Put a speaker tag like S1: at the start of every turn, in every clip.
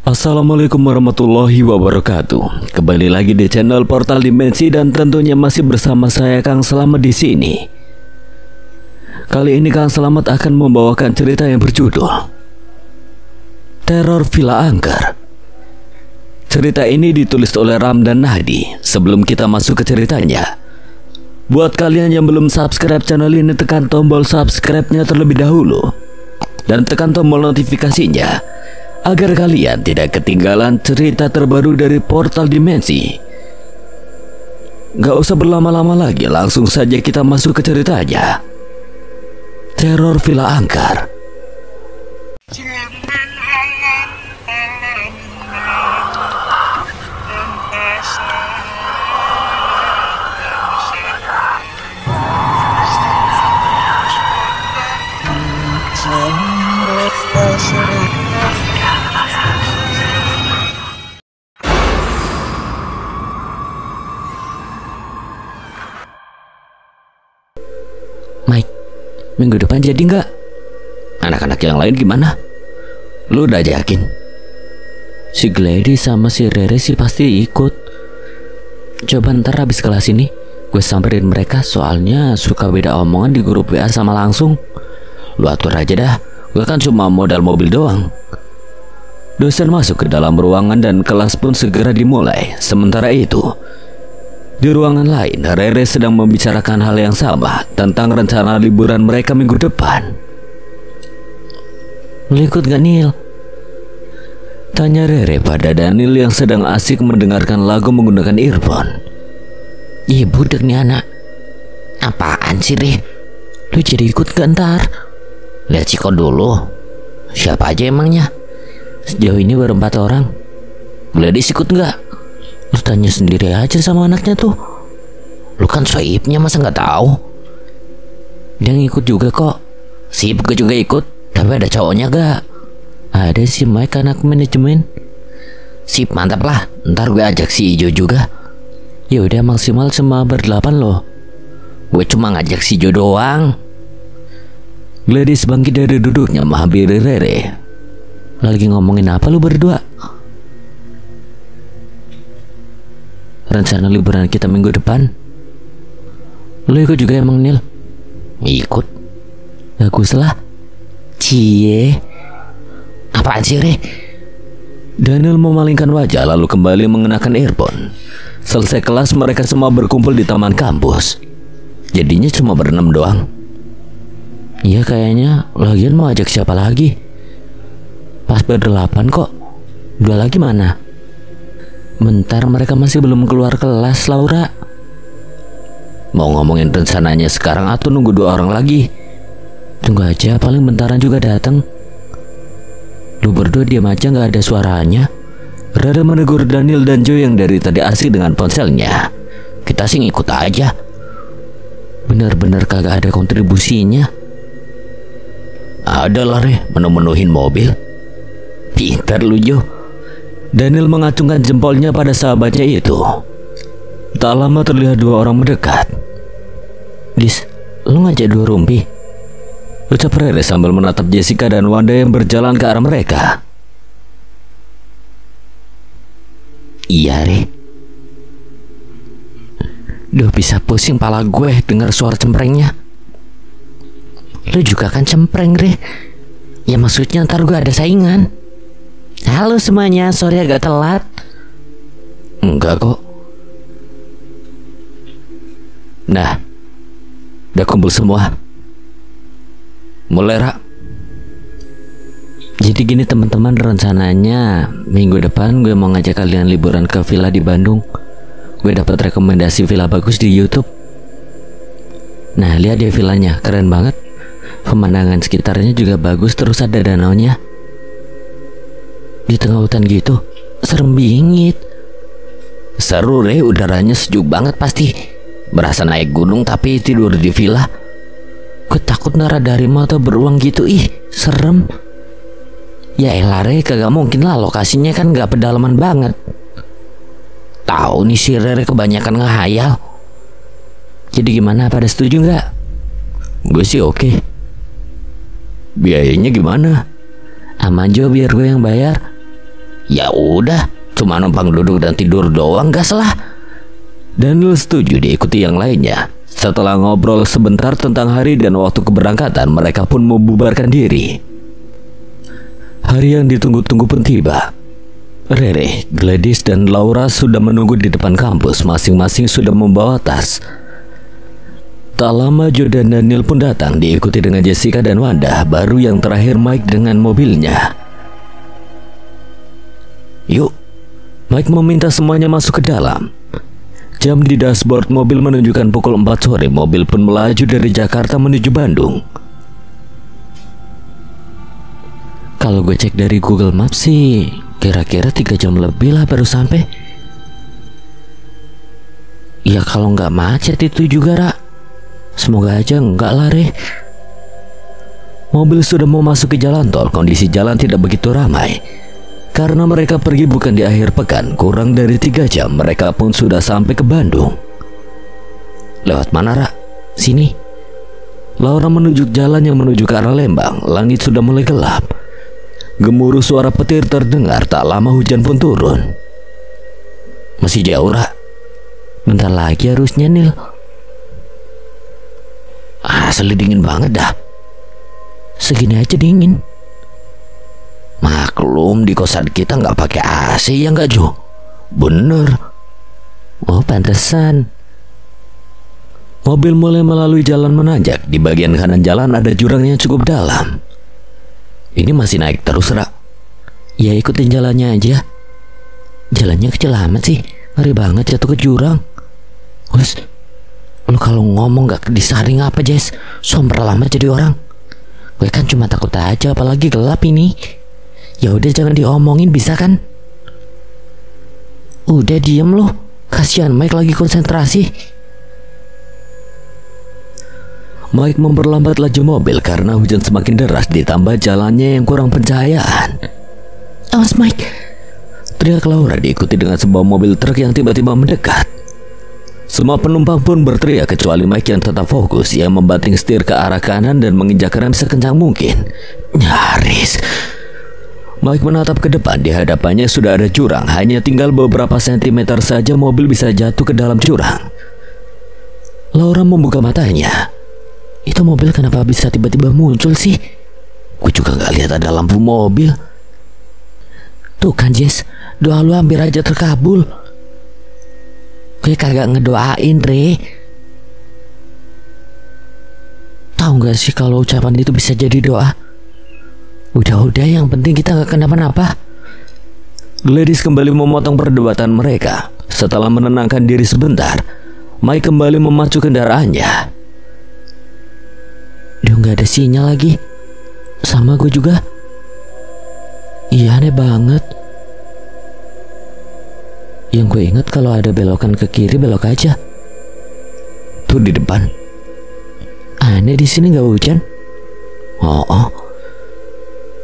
S1: Assalamualaikum warahmatullahi wabarakatuh. Kembali lagi di channel Portal Dimensi dan tentunya masih bersama saya Kang Slamet di sini. Kali ini Kang Slamet akan membawakan cerita yang berjudul Teror Villa Angker. Cerita ini ditulis oleh Ramdan Nahdi. Sebelum kita masuk ke ceritanya, buat kalian yang belum subscribe channel ini, tekan tombol subscribe-nya terlebih dahulu dan tekan tombol notifikasinya agar kalian tidak ketinggalan cerita terbaru dari Portal Dimensi. Gak usah berlama-lama lagi, langsung saja kita masuk ke ceritanya. Teror Villa Angker. Mike, minggu depan jadi nggak? Anak-anak yang lain gimana? Lu udah yakin? Si Glady sama si Rere sih pasti ikut. Coba ntar habis kelas ini gue samperin mereka, soalnya suka beda omongan di grup WA sama langsung. Lu atur aja dah, gue kan cuma modal mobil doang. Dosen masuk ke dalam ruangan dan kelas pun segera dimulai. Sementara itu, di ruangan lain, Rere sedang membicarakan hal yang sama tentang rencana liburan mereka minggu depan. Lu ikut gak, Nil? Tanya Rere pada Daniel yang sedang asik mendengarkan lagu menggunakan earphone. Ih, budek nih anak. Apaan sih, Re? Lu jadi ikut gak ntar? Lihat Ciko dulu. Siapa aja emangnya? Sejauh ini baru 4 orang. Gladys ikut gak? Lu tanya sendiri aja sama anaknya tuh. Lu kan soibnya, masa nggak tahu? Dia ngikut juga kok. Sip, gue juga ikut. Tapi ada cowoknya gak? Ada si Mike, anak manajemen. Sip, mantap lah. Ntar gue ajak si Ijo juga. Ya udah, maksimal cuma ber-8 loh. Gue cuma ngajak si Ijo doang. Gladys bangkit dari duduknya menghampiri Rere. Lagi ngomongin apa lu berdua? Rencana liburan kita minggu depan. Lu ikut juga emang, Nil? Ikut. Bagus lah. Cie. Apaan sih, Re? Daniel memalingkan wajah lalu kembali mengenakan earphone. Selesai kelas mereka semua berkumpul di taman kampus. Jadinya cuma ber-6 doang. Iya kayaknya. Lagian mau ajak siapa lagi? Pas ber-8 kok. 2 lagi mana? Bentar, mereka masih belum keluar kelas, Laura. Mau ngomongin rencananya sekarang atau nunggu 2 orang lagi? Tunggu aja, paling bentaran juga datang. Lu berdua diam aja, gak ada suaranya. Rere menegur Daniel dan Joe yang dari tadi asik dengan ponselnya. Kita sih ngikut aja. Bener-bener kagak ada kontribusinya. Ada lah, Re, menu-menuhin mobil. Pintar lu, Joe. Daniel mengacungkan jempolnya pada sahabatnya itu. Tak lama terlihat 2 orang mendekat. Dis, lu ngajak 2 rumpi? Ucap Rere sambil menatap Jessica dan Wanda yang berjalan ke arah mereka. Iya, Re. Duh, bisa pusing pala gue dengar suara cemprengnya. Lu juga kan cempreng, Re. Ya maksudnya ntar gue ada saingan. Halo semuanya, sorry agak telat. Enggak kok. Nah, udah kumpul semua. Mulai, Ra. Jadi gini teman-teman, rencananya minggu depan gue mau ngajak kalian liburan ke villa di Bandung. Gue dapat rekomendasi villa bagus di YouTube. Nah, lihat deh villanya, keren banget. Pemandangan sekitarnya juga bagus, terus ada danaunya. Di tengah hutan gitu, serem bingit. Seru, Re, udaranya sejuk banget pasti. Berasa naik gunung tapi tidur di villa. Gue takut nara dari mata beruang gitu, ih, serem. Ya elah, Re, kagak mungkin lah, lokasinya kan gak pedalaman banget. Tahu nih si Rere kebanyakan ngehayal. Jadi gimana, pada setuju gak? Gue sih oke. Biayanya gimana? Aman Jo, biar gue yang bayar. Ya udah, cuma numpang duduk dan tidur doang, gas lah. Daniel setuju diikuti yang lainnya. Setelah ngobrol sebentar tentang hari dan waktu keberangkatan, mereka pun membubarkan diri. Hari yang ditunggu-tunggu pun tiba. Rere, Gladys, dan Laura sudah menunggu di depan kampus. Masing-masing sudah membawa tas. Tak lama Joe dan Daniel pun datang, diikuti dengan Jessica dan Wanda. Baru yang terakhir Mike dengan mobilnya. Yuk, Mike meminta semuanya masuk ke dalam. Jam di dashboard mobil menunjukkan pukul 4 sore. Mobil pun melaju dari Jakarta menuju Bandung. Kalau gue cek dari Google Maps sih, kira-kira 3 jam lebih lah baru sampai. Ya kalau nggak macet itu juga, Ra. Semoga aja enggak lah, Re. Mobil sudah mau masuk ke jalan tol. Kondisi jalan tidak begitu ramai. Karena mereka pergi bukan di akhir pekan, kurang dari 3 jam mereka pun sudah sampai ke Bandung. Lewat mana, Ra? Sini. Laura menunjuk jalan yang menuju ke arah Lembang. Langit sudah mulai gelap. Gemuruh suara petir terdengar. Tak lama hujan pun turun. Masih jauh, Ra? Bentar lagi harusnya, Nil. Asli dingin banget dah. Segini aja dingin. Maklum di kosan kita nggak pakai AC ya nggak, Jo? Bener. Oh pantesan. Mobil mulai melalui jalan menanjak. Di bagian kanan jalan ada jurang yang cukup dalam. Ini masih naik terus, Ra? Ya ikutin jalannya aja. Jalannya kecil amat sih. Ngeri banget jatuh ke jurang. Wes, lu kalau ngomong gak disaring apa, Jess? Sombra lama jadi orang. Gue kan cuma takut aja, apalagi gelap ini. Ya udah jangan diomongin bisa kan? Udah diem lu. Kasihan Mike lagi konsentrasi. Mike memperlambat laju mobil karena hujan semakin deras ditambah jalannya yang kurang pencahayaan. Awas Mike! Teriak Laura diikuti dengan sebuah mobil truk yang tiba-tiba mendekat. Semua penumpang pun berteriak kecuali Mike yang tetap fokus. Ia membanting setir ke arah kanan dan menginjak rem sekencang mungkin. Nyaris. Mike menatap ke depan. Di hadapannya sudah ada jurang. Hanya tinggal beberapa sentimeter saja mobil bisa jatuh ke dalam jurang. Laura membuka matanya. Itu mobil kenapa bisa tiba-tiba muncul sih? Gue juga gak lihat ada lampu mobil. Tuh kan Jess, doa lu hampir aja terkabul. Gue kagak ngedoain, Re. Tahu gak sih kalau ucapan itu bisa jadi doa? Udah, yang penting kita gak kenapa-napa. Gladys kembali memotong perdebatan mereka. Setelah menenangkan diri sebentar, Mike kembali memacu kendaraannya. Dia gak ada sinyal lagi. Sama gue juga. Iya aneh banget. Yang gue ingat kalau ada belokan ke kiri belok aja. Tuh di depan. Aneh di sini gak hujan. Oh.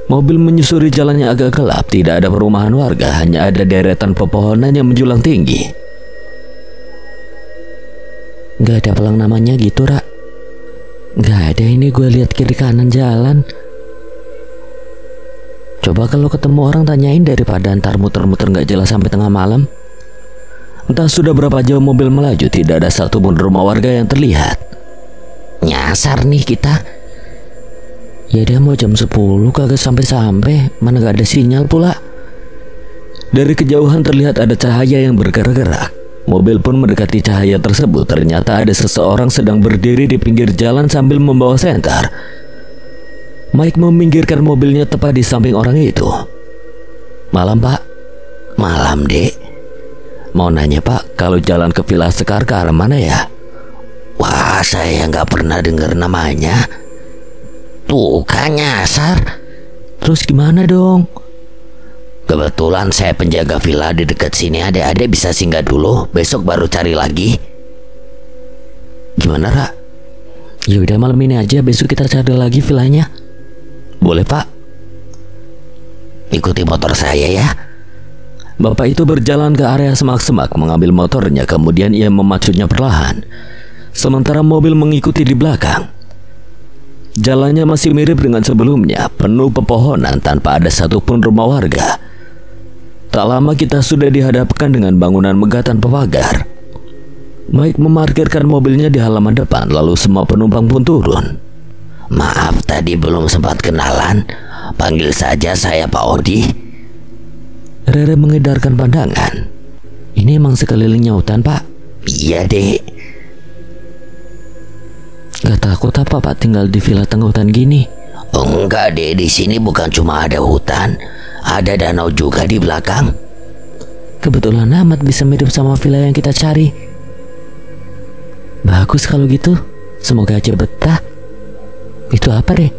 S1: Mobil menyusuri jalannya agak gelap. Tidak ada perumahan warga. Hanya ada deretan pepohonan yang menjulang tinggi. Gak ada pelang namanya gitu, Ra. Gak ada ini, gue lihat kiri kanan jalan. Coba kalau ketemu orang tanyain daripada ntar muter-muter gak jelas sampai tengah malam. Entah sudah berapa jauh mobil melaju, tidak ada satupun rumah warga yang terlihat. Nyasar nih kita. Ya dia mau jam 10 kagak sampai-sampai. Mana gak ada sinyal pula. Dari kejauhan terlihat ada cahaya yang bergerak-gerak. Mobil pun mendekati cahaya tersebut. Ternyata ada seseorang sedang berdiri di pinggir jalan sambil membawa senter. Mike meminggirkan mobilnya tepat di samping orang itu. Malam Pak. Malam Dek. Mau nanya Pak, kalau jalan ke Villa Sekar ke arah mana ya? Wah, saya nggak pernah dengar namanya. Tuh kan nyasar. Terus gimana dong? Kebetulan saya penjaga villa di dekat sini. Adik-adik bisa singgah dulu. Besok baru cari lagi. Gimana, Ra? Ya udah malam ini aja, besok kita cari lagi villanya. Boleh, Pak. Ikuti motor saya ya. Bapak itu berjalan ke area semak-semak mengambil motornya, kemudian ia memacunya perlahan. Sementara mobil mengikuti di belakang. Jalannya masih mirip dengan sebelumnya, penuh pepohonan tanpa ada satupun rumah warga. Tak lama kita sudah dihadapkan dengan bangunan megah tanpa pagar. Mike memarkirkan mobilnya di halaman depan, lalu semua penumpang pun turun.
S2: Maaf tadi belum sempat kenalan. Panggil saja saya Pak Odi.
S1: Rere mengedarkan pandangan. Ini emang sekelilingnya hutan, Pak?
S2: Iya, Dek.
S1: Gak takut apa Pak tinggal di villa tengah hutan gini?
S2: Enggak, Dek. Di sini bukan cuma ada hutan, ada danau juga di belakang.
S1: Kebetulan amat bisa mirip sama villa yang kita cari. Bagus kalau gitu. Semoga aja betah. Itu apa deh?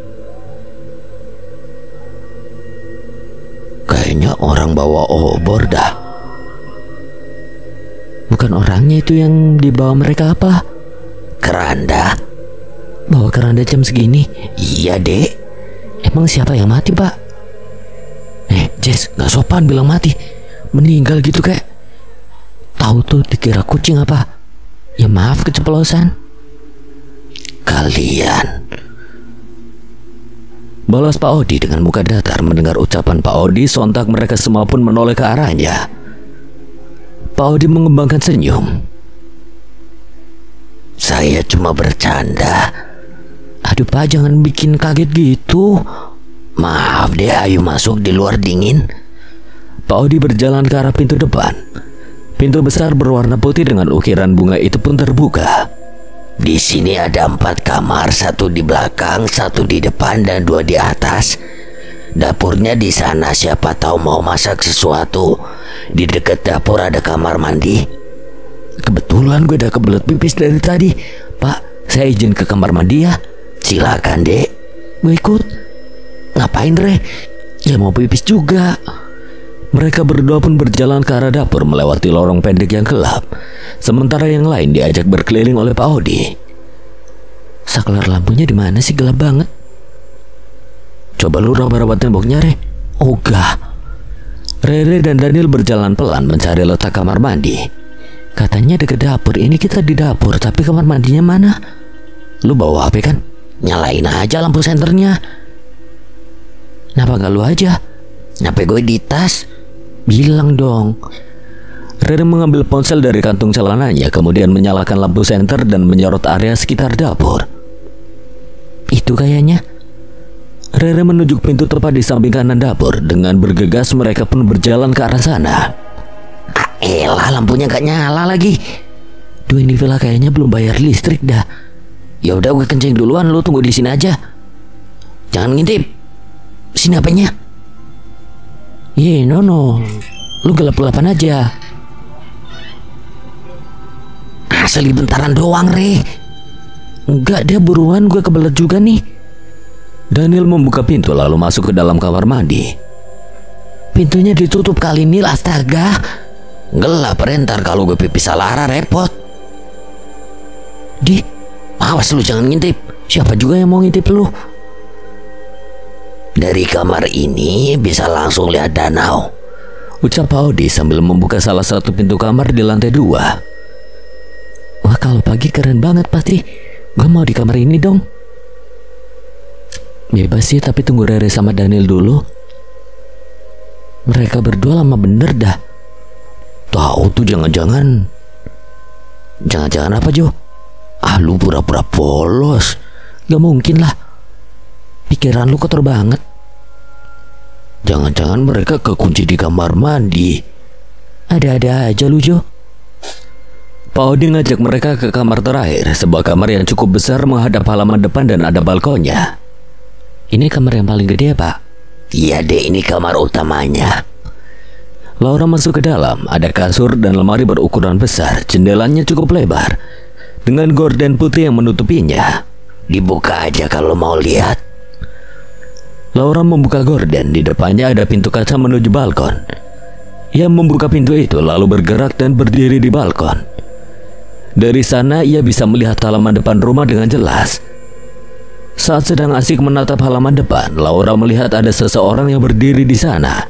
S2: Kayaknya orang bawa obor dah.
S1: Bukan orangnya itu yang dibawa mereka apa?
S2: Keranda.
S1: Bawa keranda jam segini?
S2: Iya, Dek.
S1: Emang siapa yang mati, Pak? Jess, gak sopan bilang mati. Meninggal gitu kayak. Tahu tuh dikira kucing apa? Ya maaf keceplosan.
S2: Kalian.
S1: Balas Pak Odi dengan muka datar. Mendengar ucapan Pak Odi, sontak mereka semua pun menoleh ke arahnya. Pak Odi mengembangkan senyum.
S2: Saya cuma bercanda.
S1: Aduh Pak, jangan bikin kaget gitu.
S2: Maaf deh, ayo masuk, di luar dingin.
S1: Pak Odi berjalan ke arah pintu depan. Pintu besar berwarna putih dengan ukiran bunga itu pun terbuka.
S2: Di sini ada 4 kamar, 1 di belakang, 1 di depan, dan 2 di atas. Dapurnya di sana, siapa tahu mau masak sesuatu. Di dekat dapur ada kamar mandi.
S1: Kebetulan gue udah kebelet pipis dari tadi. Pak, saya izin ke kamar mandi ya.
S2: Silakan, Dek.
S1: Gue ikut. Ngapain, Re? Ya mau pipis juga. Mereka berdua pun berjalan ke arah dapur melewati lorong pendek yang gelap. Sementara yang lain diajak berkeliling oleh Pak Odi. Saklar lampunya di mana sih, gelap banget. Coba lu raba-raba temboknya, Re. Ogah. Rere dan Daniel berjalan pelan mencari letak kamar mandi. Katanya dekat dapur. Ini kita di dapur, tapi kamar mandinya mana? Lu bawa HP kan?
S2: Nyalain aja lampu senternya.
S1: Kenapa gak lu aja?
S2: HP gue di tas.
S1: Bilang dong. Rere mengambil ponsel dari kantung celananya, kemudian menyalakan lampu senter dan menyorot area sekitar dapur. Itu kayaknya. Rere menunjuk pintu tepat di samping kanan dapur. Dengan bergegas mereka pun berjalan ke arah sana.
S2: Elah, lampunya gak nyala lagi.
S1: Duh, ini villa kayaknya belum bayar listrik dah.
S2: Ya udah, gue kencing duluan, lu tunggu di sini aja. Jangan ngintip. Sini apanya?
S1: No. Lu gelap-gelapan aja.
S2: Asli bentaran doang, Re.
S1: Enggak, dia buruan, gue kebelet juga nih. Daniel membuka pintu lalu masuk ke dalam kamar mandi. Pintunya ditutup kali ini, astaga.
S2: Gelap, rentar kalau gue pipis salah arah repot. Awas lu, jangan ngintip.
S1: Siapa juga yang mau ngintip lu?
S2: Dari kamar ini bisa langsung lihat danau,
S1: ucap Pak Odi sambil membuka salah satu pintu kamar di lantai 2. Wah, kalau pagi keren banget pasti. Gue mau di kamar ini dong. Bebas sih, tapi tunggu Rere sama Daniel dulu. Mereka berdua lama bener dah. Tahu tuh jangan-jangan apa, Jo?
S2: Lu pura-pura polos.
S1: Gak mungkin lah. Pikiran lu kotor banget.
S2: Jangan-jangan mereka kekunci di kamar mandi.
S1: Ada-ada aja lu, Jo. Pak Odi ngajak mereka ke kamar terakhir, sebuah kamar yang cukup besar menghadap halaman depan dan ada balkonnya. Ini kamar yang paling gede, Pak?
S2: Iya, Dek, ini kamar utamanya.
S1: Laura masuk ke dalam. Ada kasur dan lemari berukuran besar. Jendelanya cukup lebar, dengan gorden putih yang menutupinya.
S2: Dibuka aja kalau mau lihat.
S1: Laura membuka gorden. Di depannya ada pintu kaca menuju balkon. Ia membuka pintu itu lalu bergerak dan berdiri di balkon. Dari sana ia bisa melihat halaman depan rumah dengan jelas. Saat sedang asik menatap halaman depan, Laura melihat ada seseorang yang berdiri di sana.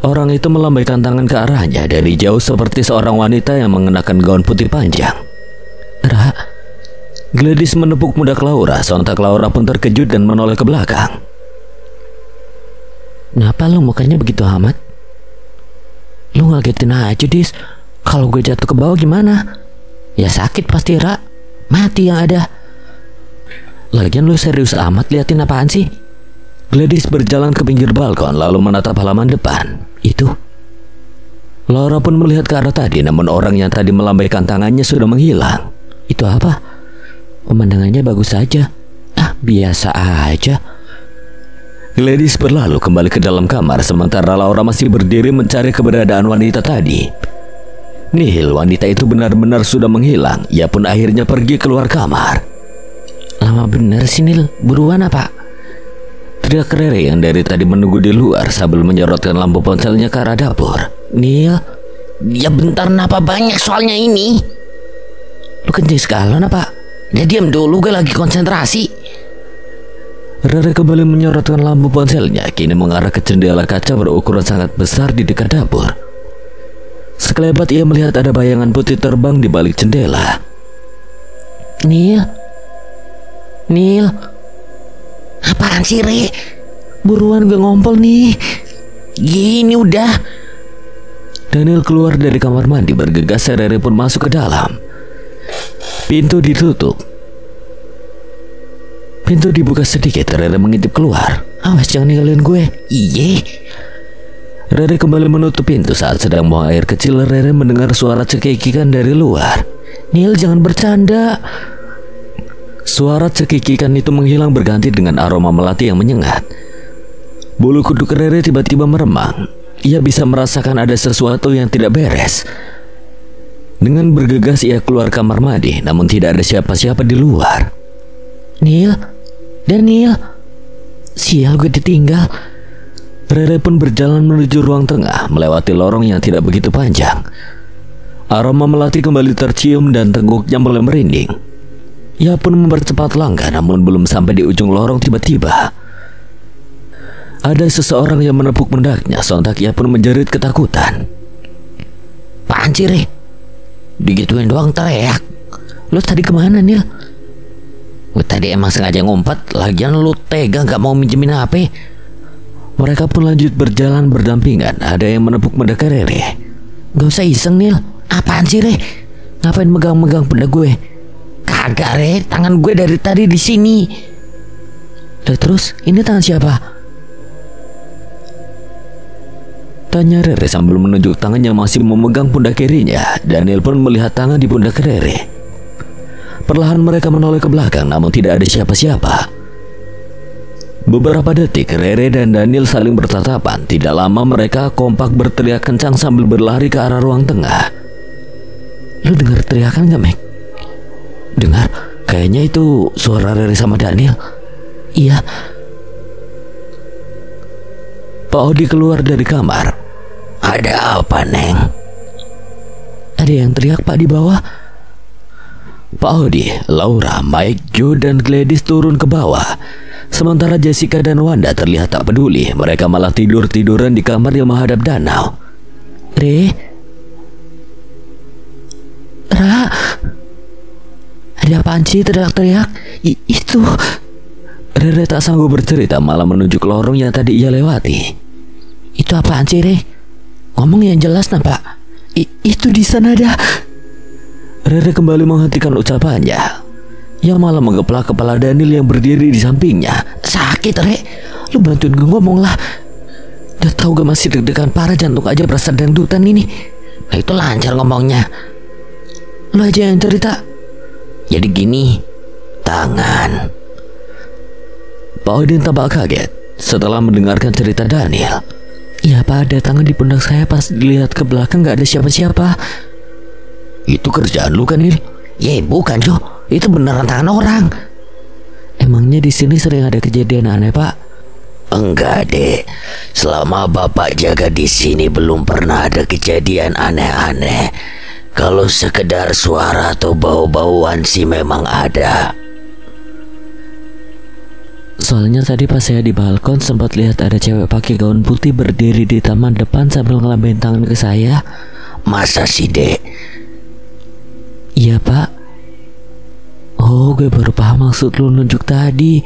S1: Orang itu melambaikan tangan ke arahnya dari jauh seperti seorang wanita yang mengenakan gaun putih panjang. Ra, Gladys menepuk pundak Laura. Sontak Laura pun terkejut dan menoleh ke belakang. Kenapa lo mukanya begitu amat? Lu ngagetin aja, Dis. Kalau gue jatuh ke bawah gimana? Ya sakit pasti, Ra. Mati yang ada. Lagian lu serius amat liatin apaan sih? Gladys berjalan ke pinggir balkon lalu menatap halaman depan. Itu. Laura pun melihat ke arah tadi, namun orang yang tadi melambaikan tangannya sudah menghilang. Itu apa? Pemandangannya bagus saja. Ah, biasa aja. Gladys berlalu kembali ke dalam kamar sementara Laura masih berdiri mencari keberadaan wanita tadi. Nihil, wanita itu benar-benar sudah menghilang. Ia pun akhirnya pergi keluar kamar. Lama bener sih, Nil. Buruan apa? Teriak Rere yang dari tadi menunggu di luar sambil menyorotkan lampu ponselnya ke arah dapur. Nil,
S2: ya bentar, napa banyak soalnya ini.
S1: Lu kencing sekalian apa?
S2: Ya diam dulu, gue lagi konsentrasi.
S1: Rere kembali menyorotkan lampu ponselnya, kini mengarah ke jendela kaca berukuran sangat besar di dekat dapur. Sekelebat ia melihat ada bayangan putih terbang di balik jendela. Nil,
S2: apaan sih, Re?
S1: Buruan gue ngompol nih.
S2: Gini udah.
S1: Daniel keluar dari kamar mandi bergegas, Rere pun masuk ke dalam. Pintu ditutup. Pintu dibuka sedikit, Rere mengintip keluar. Awas jangan ninggalin gue.
S2: Iye.
S1: Rere kembali menutup pintu. Saat sedang buang air kecil, Rere mendengar suara cekikikan dari luar. Nil, jangan bercanda. Suara cekikikan itu menghilang berganti dengan aroma melati yang menyengat. Bulu kuduk Rere tiba-tiba meremang. Ia bisa merasakan ada sesuatu yang tidak beres. Dengan bergegas ia keluar kamar mandi, namun tidak ada siapa-siapa di luar. Nil, Daniel, sial gue ditinggal. Rere pun berjalan menuju ruang tengah, melewati lorong yang tidak begitu panjang. Aroma melati kembali tercium dan tengguknya mulai merinding. Ia pun mempercepat langkah, namun belum sampai di ujung lorong tiba-tiba ada seseorang yang menepuk pundaknya. Sontak ia pun menjerit ketakutan.
S2: Apaan sih, Re? Digituin doang teriak.
S1: Lu tadi kemana, Nil?
S2: Gue tadi emang sengaja ngumpet. Lagian lu tega gak mau minjemin HP.
S1: Mereka pun lanjut berjalan berdampingan. Ada yang menepuk pundak Rere. Gak usah iseng, Nil.
S2: Apaan sih, Re?
S1: Ngapain megang-megang pundak gue?
S2: Kagak, Re. Tangan gue dari tadi di sini.
S1: Terus ini tangan siapa? Tanya Rere sambil menunjuk tangan yang masih memegang pundak kirinya. Daniel pun melihat tangan di pundak Rere. Perlahan mereka menoleh ke belakang, namun tidak ada siapa-siapa. Beberapa detik Rere dan Daniel saling bertatapan. Tidak lama mereka kompak berteriak kencang sambil berlari ke arah ruang tengah. Lu dengar teriakan gak, Meg? Dengar, kayaknya itu suara Rere sama Daniel. Iya. Pak Odi keluar dari kamar.
S2: Ada apa, Neng?
S1: Ada yang teriak, Pak, di bawah. Pak Odi, Laura, Mike, Joe, dan Gladys turun ke bawah. Sementara Jessica dan Wanda terlihat tak peduli. Mereka malah tidur-tiduran di kamar yang menghadap danau. Ra, ada apaan sih teriak-teriak? Itu. Rere tak sanggup bercerita, malah menuju ke lorong yang tadi ia lewati. Itu apaan sih, Re? Ngomong yang jelas, nampak. Itu di sana ada. Rere kembali menghentikan ucapannya. Ia malah menggeplak kepala Daniel yang berdiri di sampingnya. Sakit, Re. Lu bantuin gue ngomong lah. Udah tau gak masih deg-degan parah, jantung aja berasa dangdutan ini.
S2: Nah itu lancar ngomongnya.
S1: Lu aja yang cerita.
S2: Jadi gini, tangan.
S1: Pak Odin tampak kaget setelah mendengarkan cerita Daniel. Iya, Pak, ada tangan di pundak saya. Pas dilihat ke belakang gak ada siapa-siapa.
S2: Itu kerjaan lu kan, Nil? Ya bukan, Jo. Itu beneran tangan orang.
S1: Emangnya di sini sering ada kejadian aneh, Pak?
S2: Enggak, Dek. Selama Bapak jaga di sini belum pernah ada kejadian aneh-aneh. Kalau sekedar suara atau bau-bauan sih memang ada.
S1: Soalnya tadi pas saya di balkon sempat lihat ada cewek pakai gaun putih berdiri di taman depan sambil ngelambain tangan ke saya.
S2: Masa sih, Dek?
S1: Iya, Pak. Oh, gue baru paham maksud lu nunjuk tadi.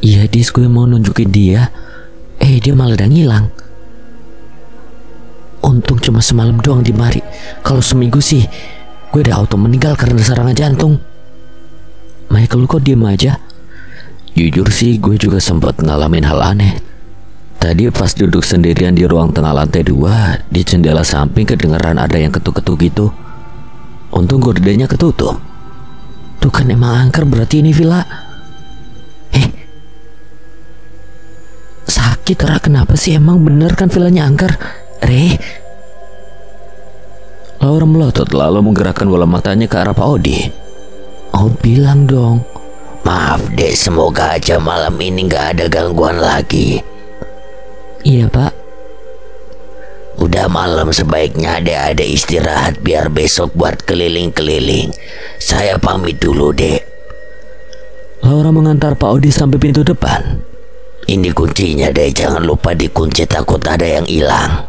S1: Iya, Dis, gue mau nunjukin dia. Dia malah udah ngilang. Untung cuma semalam doang di mari. Kalau seminggu sih gue udah auto meninggal karena serangan jantung. Michael, kok diem aja?
S2: Jujur sih gue juga sempat ngalamin hal aneh. Tadi pas duduk sendirian di ruang tengah lantai 2, di jendela samping kedengeran ada yang ketuk-ketuk gitu. Untung gordenya ketutup.
S1: Tuh kan emang angker berarti ini villa. Sakit Ra, kenapa sih? Emang bener kan villanya angker? Re.
S2: Laura melotot lalu menggerakkan bola matanya ke arah Pak Odi.
S1: Oh, bilang dong.
S2: Maaf deh, semoga aja malam ini gak ada gangguan lagi.
S1: Iya Pak.
S2: Udah malam, sebaiknya ada istirahat biar besok buat keliling-keliling. Saya pamit dulu dek.
S1: Laura mengantar Pak Odi sampai pintu depan.
S2: Ini kuncinya deh, jangan lupa dikunci, takut ada yang hilang.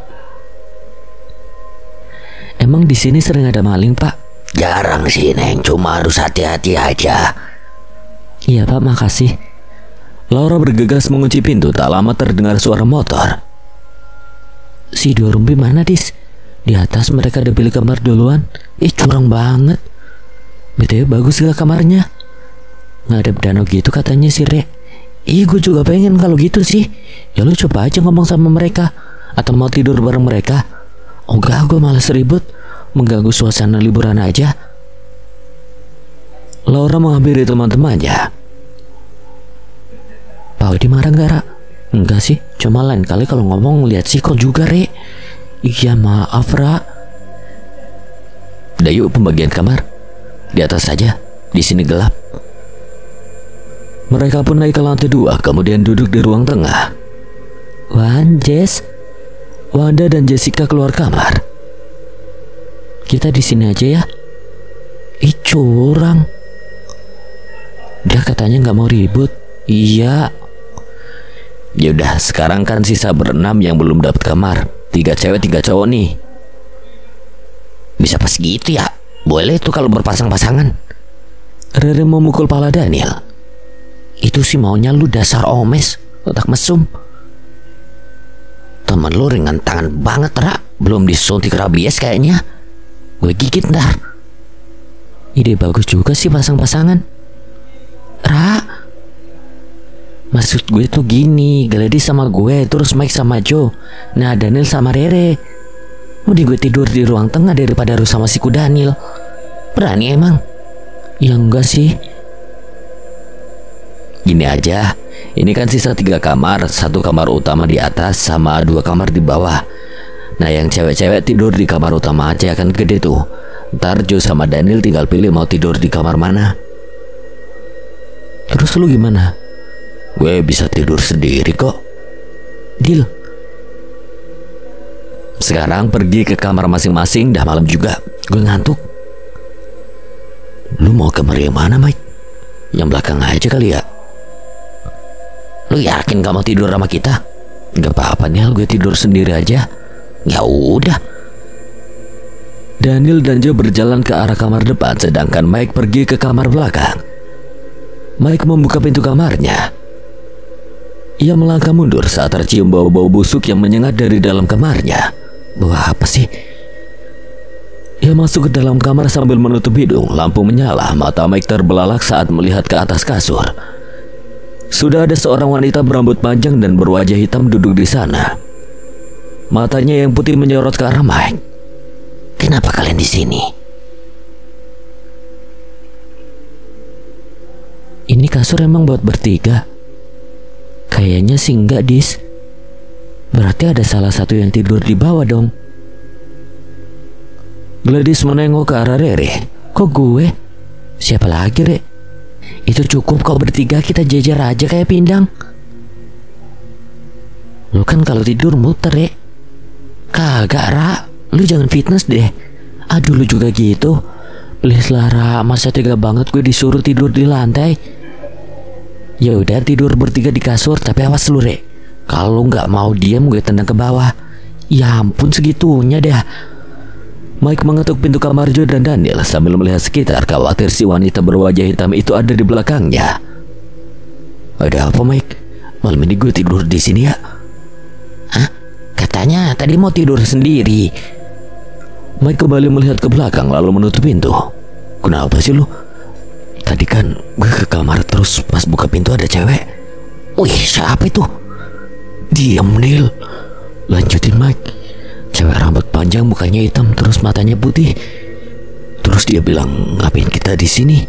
S1: Emang di sini sering ada maling Pak?
S2: Jarang sih Neng, cuma harus hati-hati aja.
S1: Iya Pak, makasih.
S2: Laura bergegas mengunci pintu, tak lama terdengar suara motor.
S1: Si dua rumpi mana Dis? Di atas mereka udah pilih kamar duluan. Curang banget. BTW bagus gak kamarnya? Ngadep danau gitu katanya si Re. Gue juga pengen kalau gitu sih. Ya lu coba aja ngomong sama mereka. Atau mau tidur bareng mereka. Oh enggak, gue malas ribut, mengganggu suasana liburan aja.
S2: Laura menghampiri teman-temannya.
S1: Pak Odi marah gak Ra? Enggak sih, cuma lain kali kalau ngomong lihat siko juga Re. Iya maaf Ra.
S2: Udah yuk pembagian kamar. Di atas saja, di sini gelap. Mereka pun naik ke lantai 2, kemudian duduk di ruang tengah.
S1: Wan, Jess, Wanda dan Jessica keluar kamar. Kita di sini aja ya. Curang. Dia katanya nggak mau ribut. Iya.
S2: Yaudah, sekarang kan sisa berenam yang belum dapat kamar. 3 cewek 3 cowok nih. Bisa pas gitu ya? Boleh tuh kalau berpasang-pasangan.
S1: Rere memukul pala Daniel. Itu sih maunya lu, dasar omes, otak mesum.
S2: Temen lu ringan tangan banget Ra. Belum disuntik rabies kayaknya. Gue gigit ntar.
S1: Ide bagus juga sih pasang-pasangan. Ra, maksud gue tuh gini, Gladys sama gue, terus Mike sama Joe. Nah, Daniel sama Rere. Mending gue tidur di ruang tengah daripada harus sama si ku Daniel. Berani emang? Ya enggak sih.
S2: Gini aja, ini kan sisa 3 kamar, 1 kamar utama di atas sama 2 kamar di bawah. Nah yang cewek-cewek tidur di kamar utama aja, kan gede tuh. Ntar Joe sama Daniel tinggal pilih mau tidur di kamar mana.
S1: Terus lu gimana?
S2: Gue bisa tidur sendiri kok.
S1: Deal.
S2: Sekarang pergi ke kamar masing-masing, dah malam juga. Gue ngantuk. Lu mau kamar yang mana Mike? Yang belakang aja kali ya. Lu yakin gak mau tidur sama kita?
S1: Gak apa-apa Niel, gue tidur sendiri aja.
S2: Ya udah. Daniel dan Joe berjalan ke arah kamar depan, sedangkan Mike pergi ke kamar belakang. Mike membuka pintu kamarnya. Ia melangkah mundur saat tercium bau-bau busuk yang menyengat dari dalam kamarnya.
S1: Bau apa sih?
S2: Ia masuk ke dalam kamar sambil menutup hidung. Lampu menyala, mata Mike terbelalak saat melihat ke atas kasur. Sudah ada seorang wanita berambut panjang dan berwajah hitam duduk di sana. Matanya yang putih menyorot ke arah Mike. Kenapa kalian di sini?
S1: Ini kasur emang buat bertiga? Kayaknya sih enggak, Dis. Berarti ada salah satu yang tidur di bawah dong.
S2: Gladys menengok ke arah Rere.
S1: Kok gue? Siapa lagi, Re? Itu cukup kok, bertiga kita jejer aja kayak pindang. Lu kan kalau tidur muter, Re. Kagak, Ra. Lu jangan fitness deh. Aduh, lu juga gitu. Please lah, Ra. Masa tega banget gue disuruh tidur di lantai. Ya udah, tidur bertiga di kasur, tapi awas lu, Re. Kalau nggak mau diam, gue tendang ke bawah. Ya ampun, segitunya dah.
S2: Mike mengetuk pintu kamar Joe dan Daniel sambil melihat sekitar, khawatir si wanita berwajah hitam itu ada di belakangnya. Ada apa, Mike? Malam ini gue tidur di sini ya?
S1: Hah? Katanya tadi mau tidur sendiri.
S2: Mike kembali melihat ke belakang lalu menutup pintu. Kenapa sih lu? Tadi kan gue ke kamar terus pas buka pintu ada cewek.
S1: Wih, siapa itu?
S2: Diam, Nil. Lanjutin, Mike. Cewek rambut panjang, mukanya hitam, terus matanya putih. Terus dia bilang, ngapain kita di sini?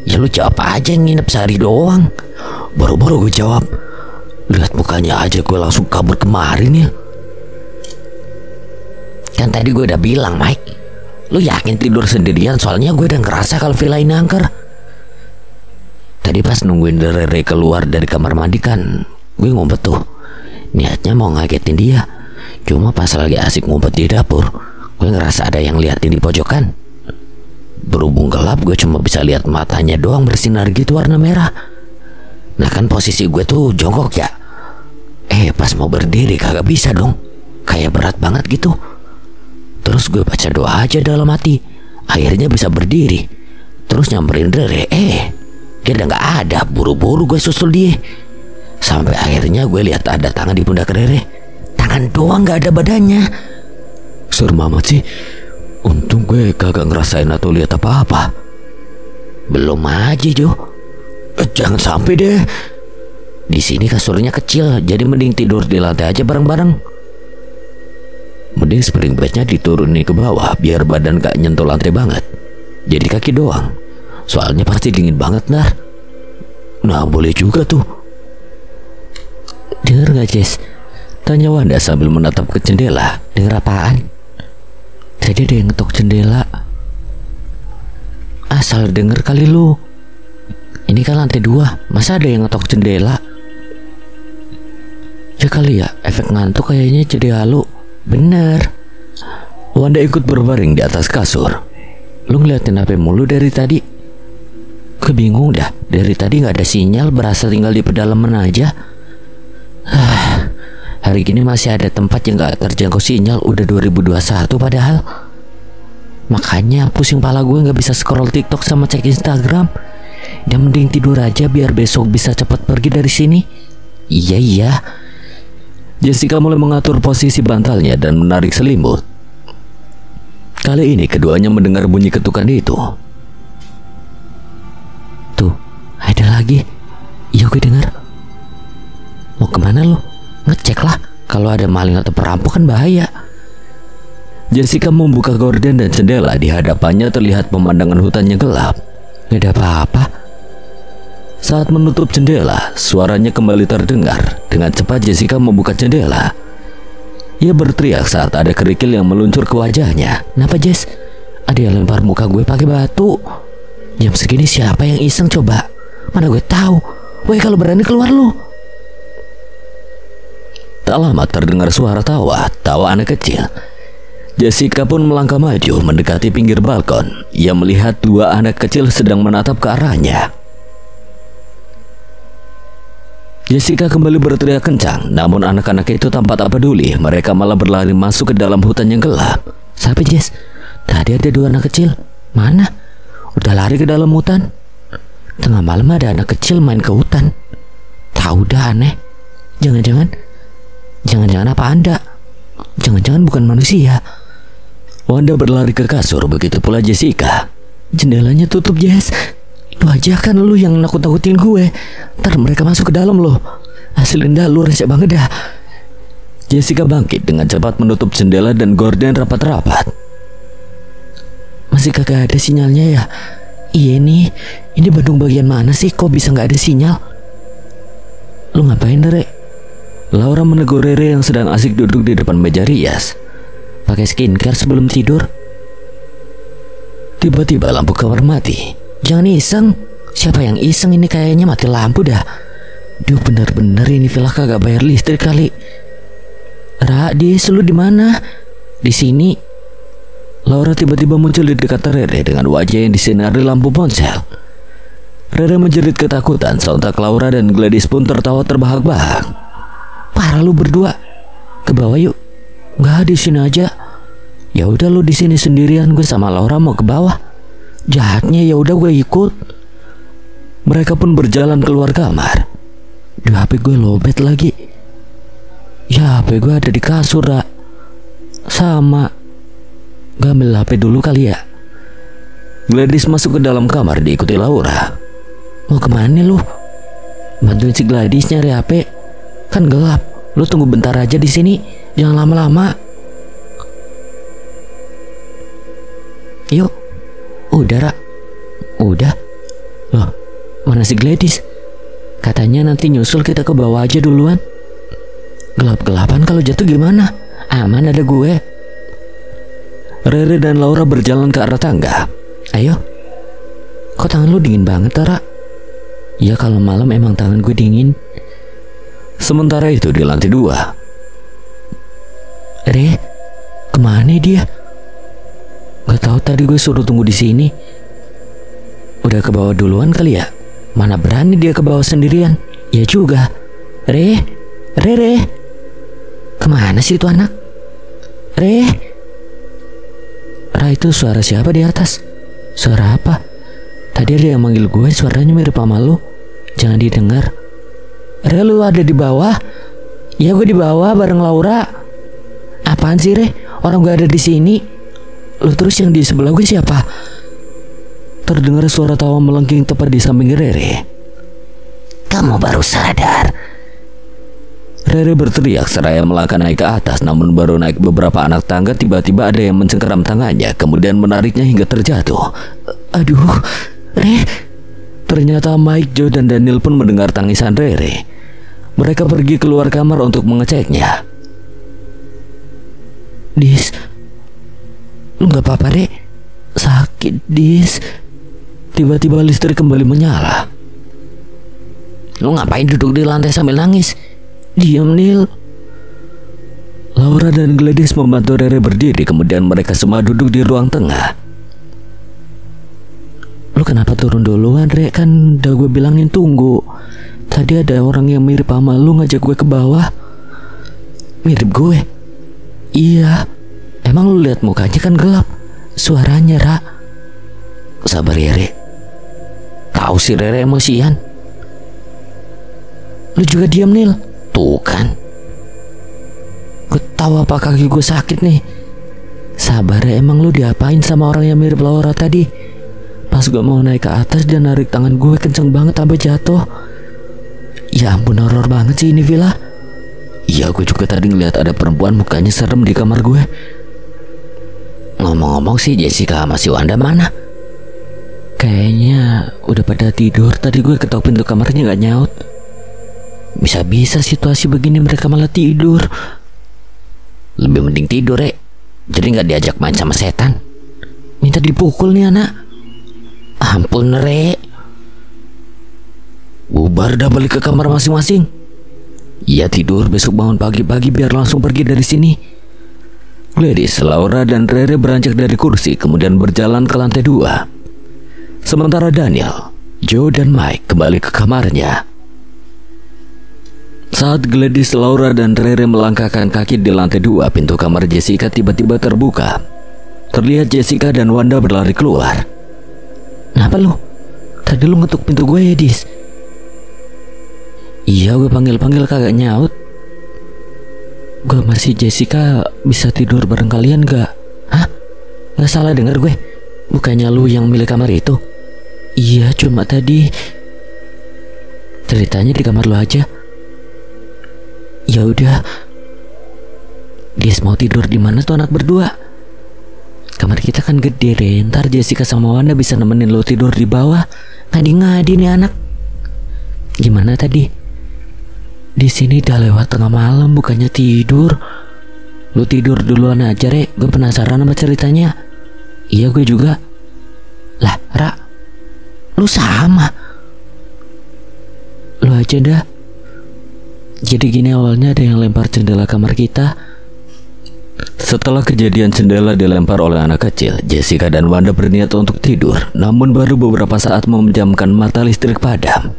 S1: Ya lu jawab aja, nginep sehari doang.
S2: Baru-baru gue jawab. Lihat mukanya aja gue langsung kabur kemarin ya.
S1: Kan tadi gue udah bilang, Mike, lu yakin tidur sendirian? Soalnya gue udah ngerasa kalau villa ini angker.
S2: Tadi pas nungguin Rere keluar dari kamar mandi kan, gue ngumpet tuh. Niatnya mau ngagetin dia. Cuma pas lagi asik ngumpet di dapur, gue ngerasa ada yang liatin di pojokan. Berhubung gelap, gue cuma bisa lihat matanya doang bersinar gitu warna merah. Nah kan posisi gue tuh jongkok ya. Pas mau berdiri kagak bisa dong. Kayak berat banget gitu. Terus gue baca doa aja dalam hati. Akhirnya bisa berdiri. Terus nyamperin Rere. Dia udah gak ada. Buru-buru gue susul dia. Sampai akhirnya gue lihat ada tangan di pundak Rere. Tangan doang, gak ada badannya. Serem amat sih. Untung gue kagak ngerasain atau lihat apa-apa.
S1: Belum aja, Jo.
S2: Jangan sampai deh.
S1: Di sini kasurnya kecil, jadi mending tidur di lantai aja bareng-bareng.
S2: Mending spring bednya diturunin ke bawah biar badan gak nyentuh lantai banget. Jadi kaki doang. Soalnya pasti dingin banget, Nar. Nah, boleh juga tuh.
S1: Dengar gak, Jess? Tanya Wanda sambil menatap ke jendela. Dengar apaan? Tadi ada yang ngetok jendela. Asal denger kali lu. Ini kan lantai 2, masa ada yang ngetok jendela? Ya kali ya, efek ngantuk kayaknya jadi halu. Bener.
S2: Wanda ikut berbaring di atas kasur.
S1: Lu ngeliatin HP mulu dari tadi? Gue bingung dah, dari tadi gak ada sinyal, berasa tinggal di pedalaman aja. Hari gini masih ada tempat yang gak terjangkau sinyal. Udah 2021 padahal. Makanya pusing pala gue gak bisa scroll TikTok sama cek Instagram. Dan mending tidur aja biar besok bisa cepat pergi dari sini. Iya.
S2: Jessica mulai mengatur posisi bantalnya dan menarik selimut. Kali ini keduanya mendengar bunyi ketukan itu.
S1: Tuh, ada lagi. Iya, gue dengar. Mau kemana lo? Ngecek lah. Kalau ada maling atau perampok kan bahaya.
S2: Jessica membuka gorden dan jendela. Di hadapannya terlihat pemandangan hutan yang gelap.
S1: Gak ada apa-apa.
S2: Saat menutup jendela, suaranya kembali terdengar. Dengan cepat Jessica membuka jendela. Ia berteriak saat ada kerikil yang meluncur ke wajahnya.
S1: Kenapa, Jess? Ada yang lempar muka gue pakai batu. Jam segini siapa yang iseng coba? Mana gue tahu. Woi, kalau berani keluar lu.
S2: Tak lama terdengar suara tawa anak kecil. Jessica pun melangkah maju mendekati pinggir balkon. Ia melihat 2 anak kecil sedang menatap ke arahnya. Jessica kembali berteriak kencang, namun anak-anak itu tampak tak peduli. Mereka malah berlari masuk ke dalam hutan yang gelap.
S1: Siapa, Jess? Tadi ada 2 anak kecil. Mana? Udah lari ke dalam hutan. Tengah malam ada anak kecil main ke hutan. Tahu dah, aneh. Jangan-jangan apa Anda? Jangan-jangan bukan manusia.
S2: Wanda berlari ke kasur, begitu pula Jessica.
S1: Jendelanya tutup, Jess. Lu aja kan lu yang nakut-nakutin gue. Ntar mereka masuk ke dalam lo. Aslin dah lu resek banget dah.
S2: Jessica bangkit dengan cepat menutup jendela dan gorden rapat-rapat.
S1: Masih kagak ada sinyalnya ya? Iya nih, ini Bandung bagian mana sih? Kok bisa gak ada sinyal? Lu ngapain, Rere?
S2: Laura menegur Rere yang sedang asik duduk di depan meja rias.
S1: Pakai skincare sebelum tidur.
S2: Tiba-tiba lampu kamar mati.
S1: Jangan iseng. Siapa yang iseng ini? Kayaknya mati lampu dah. Duh, bener-bener ini villa kagak bayar listrik kali. Ra, lu di mana? Di sini.
S2: Laura tiba-tiba muncul di dekat Rere dengan wajah yang disinari lampu ponsel. Rere menjerit ketakutan, sontak Laura dan Gladys pun tertawa terbahak-bahak.
S1: Parah lu berdua. Ke bawah yuk. Nggak, di sini aja. Ya udah lu di sini sendirian, gue sama Laura mau ke bawah. Jahatnya, ya udah gue ikut.
S2: Mereka pun berjalan keluar kamar.
S1: Duh, HP gue lowbat lagi. Ya, HP gue ada di kasur, Ra. Sama. Gak ambil HP dulu kali ya?
S2: Gladys masuk ke dalam kamar diikuti Laura.
S1: Mau kemana lu? Bantuin si Gladys nyari HP. Kan gelap. Lu tunggu bentar aja di sini. Jangan lama-lama. Yuk. Udah, Ra. Udah. Loh, mana si Gladys? Katanya nanti nyusul kita ke bawah aja duluan. Gelap-gelapan kalau jatuh gimana? Aman ada gue.
S2: Rere dan Laura berjalan ke arah tangga.
S1: Ayo. Kok tangan lu dingin banget, Ra? Ya kalau malam emang tangan gue dingin.
S2: Sementara itu di lantai 2.
S1: Re, kemana dia? Gak tahu, tadi gue suruh tunggu di sini. Udah ke bawah duluan kali ya? Mana berani dia ke bawah sendirian? Ya juga. Re. Kemana sih itu anak? Re. Ra, itu suara siapa di atas? Suara apa? Tadi ada yang manggil gue, suaranya mirip sama lu. Jangan didengar. Re, lu ada di bawah? Ya gue di bawah bareng Laura. Apaan sih, Re? Orang gue ada di sini. Lu terus yang di sebelah gue siapa?
S2: Terdengar suara tawa melengking tepat di samping Rere.
S3: Kamu baru sadar?
S2: Rere berteriak seraya melangkah naik ke atas. Namun baru naik beberapa anak tangga, tiba-tiba ada yang mencengkeram tangannya, kemudian menariknya hingga terjatuh.
S1: Aduh, Re.
S2: Ternyata Mike, Joe, dan Daniel pun mendengar tangisan Rere. Mereka pergi keluar kamar untuk mengeceknya.
S1: Dis, lu gak apa-apa, Re? Sakit, Dis.
S2: Tiba-tiba listrik kembali menyala.
S1: Lu ngapain duduk di lantai sambil nangis? Diam, Nil.
S2: Laura dan Gladys membantu Rere berdiri, kemudian mereka semua duduk di ruang tengah.
S1: Lu kenapa turun duluan, Re? Kan udah gue bilangin tunggu. Tadi ada orang yang mirip sama lu ngajak gue ke bawah.
S2: Mirip gue?
S1: Iya. Emang lu lihat mukanya kan gelap. Suaranya, Ra.
S2: Sabar ya, Re. Tahu si Rere emosian.
S1: Lu juga diam, Nil.
S2: Tuh kan.
S1: Gue tahu apa kaki gue sakit nih. Sabar ya, emang lu diapain sama orang yang mirip Laura tadi? Pas gue mau naik ke atas, dia narik tangan gue kenceng banget sampai jatuh. Ya ampun, horor banget sih ini villa.
S2: Iya, gue juga tadi ngeliat ada perempuan mukanya serem di kamar gue.
S3: Ngomong-ngomong sih, Jessica sama si Wanda mana?
S1: Kayaknya udah pada tidur. Tadi gue ketok pintu kamarnya gak nyaut. Bisa-bisa situasi begini mereka malah tidur.
S3: Lebih mending tidur, Re. Jadi gak diajak main sama setan.
S1: Minta dipukul nih anak.
S3: Ampun, Re.
S2: Bubar dah, balik ke kamar masing-masing.
S3: Iya, tidur, besok bangun pagi-pagi biar langsung pergi dari sini.
S2: Gladys, Laura, dan Rere beranjak dari kursi, kemudian berjalan ke lantai 2. Sementara Daniel, Joe, dan Mike kembali ke kamarnya. Saat Gladys, Laura, dan Rere melangkahkan kaki di lantai 2, pintu kamar Jessica tiba-tiba terbuka. Terlihat Jessica dan Wanda berlari keluar.
S1: Kenapa lu? Tadi lu ngetuk pintu gue ya, Dis? Iya, gue panggil-panggil kagak nyaut. Gue masih Jessica, bisa tidur bareng kalian gak? Hah? Gak salah dengar gue? Bukannya lu yang milik kamar itu? Iya, cuma tadi ceritanya di kamar lu aja. Ya udah. Dis, mau tidur di mana tuh anak berdua? Kamar kita kan gede, Re. Ntar Jessica sama Wanda bisa nemenin lo tidur di bawah. Ngadi-ngadi nih anak. Gimana tadi? Di sini udah lewat tengah malam, bukannya tidur. Lu tidur duluan aja, Re. Gue penasaran sama ceritanya. Iya, gue juga. Lah, Ra, lu sama. Lu aja dah. Jadi gini awalnya, ada yang lempar jendela kamar kita.
S2: Setelah kejadian jendela dilempar oleh anak kecil, Jessica dan Wanda berniat untuk tidur. Namun baru beberapa saat memejamkan mata, listrik padam.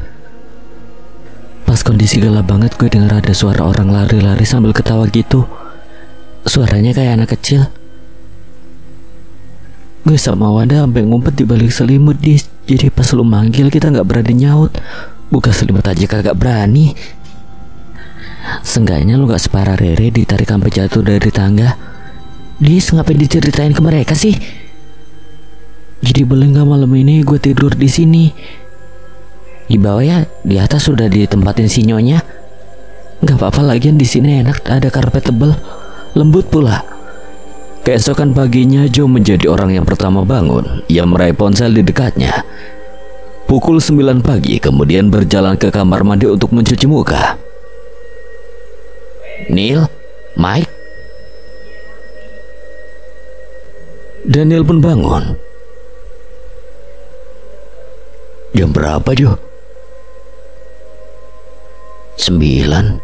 S1: Pas kondisi gelap banget, gue dengar ada suara orang lari-lari sambil ketawa gitu. Suaranya kayak anak kecil. Gue sama Wanda sampai ngumpet di balik selimut, Dis. Jadi pas lu manggil kita gak berani nyaut. Buka selimut aja kagak berani. Seenggaknya lu gak separah Rere ditarik sampai jatuh dari tangga. Dis, ngapain diceritain ke mereka sih? Jadi boleh nggak malam ini gue tidur di sini? Di bawah ya, di atas sudah ditempatin si Nyonya. Nggak apa-apa, lagian di sini enak, ada karpet tebel, lembut pula.
S3: Keesokan paginya Joe menjadi orang yang pertama bangun. Ia meraih ponsel di dekatnya. Pukul 9 pagi kemudian berjalan ke kamar mandi untuk mencuci muka.
S2: Neil, Mike.
S3: Daniel pun bangun. Jam berapa, Joe?
S2: 9.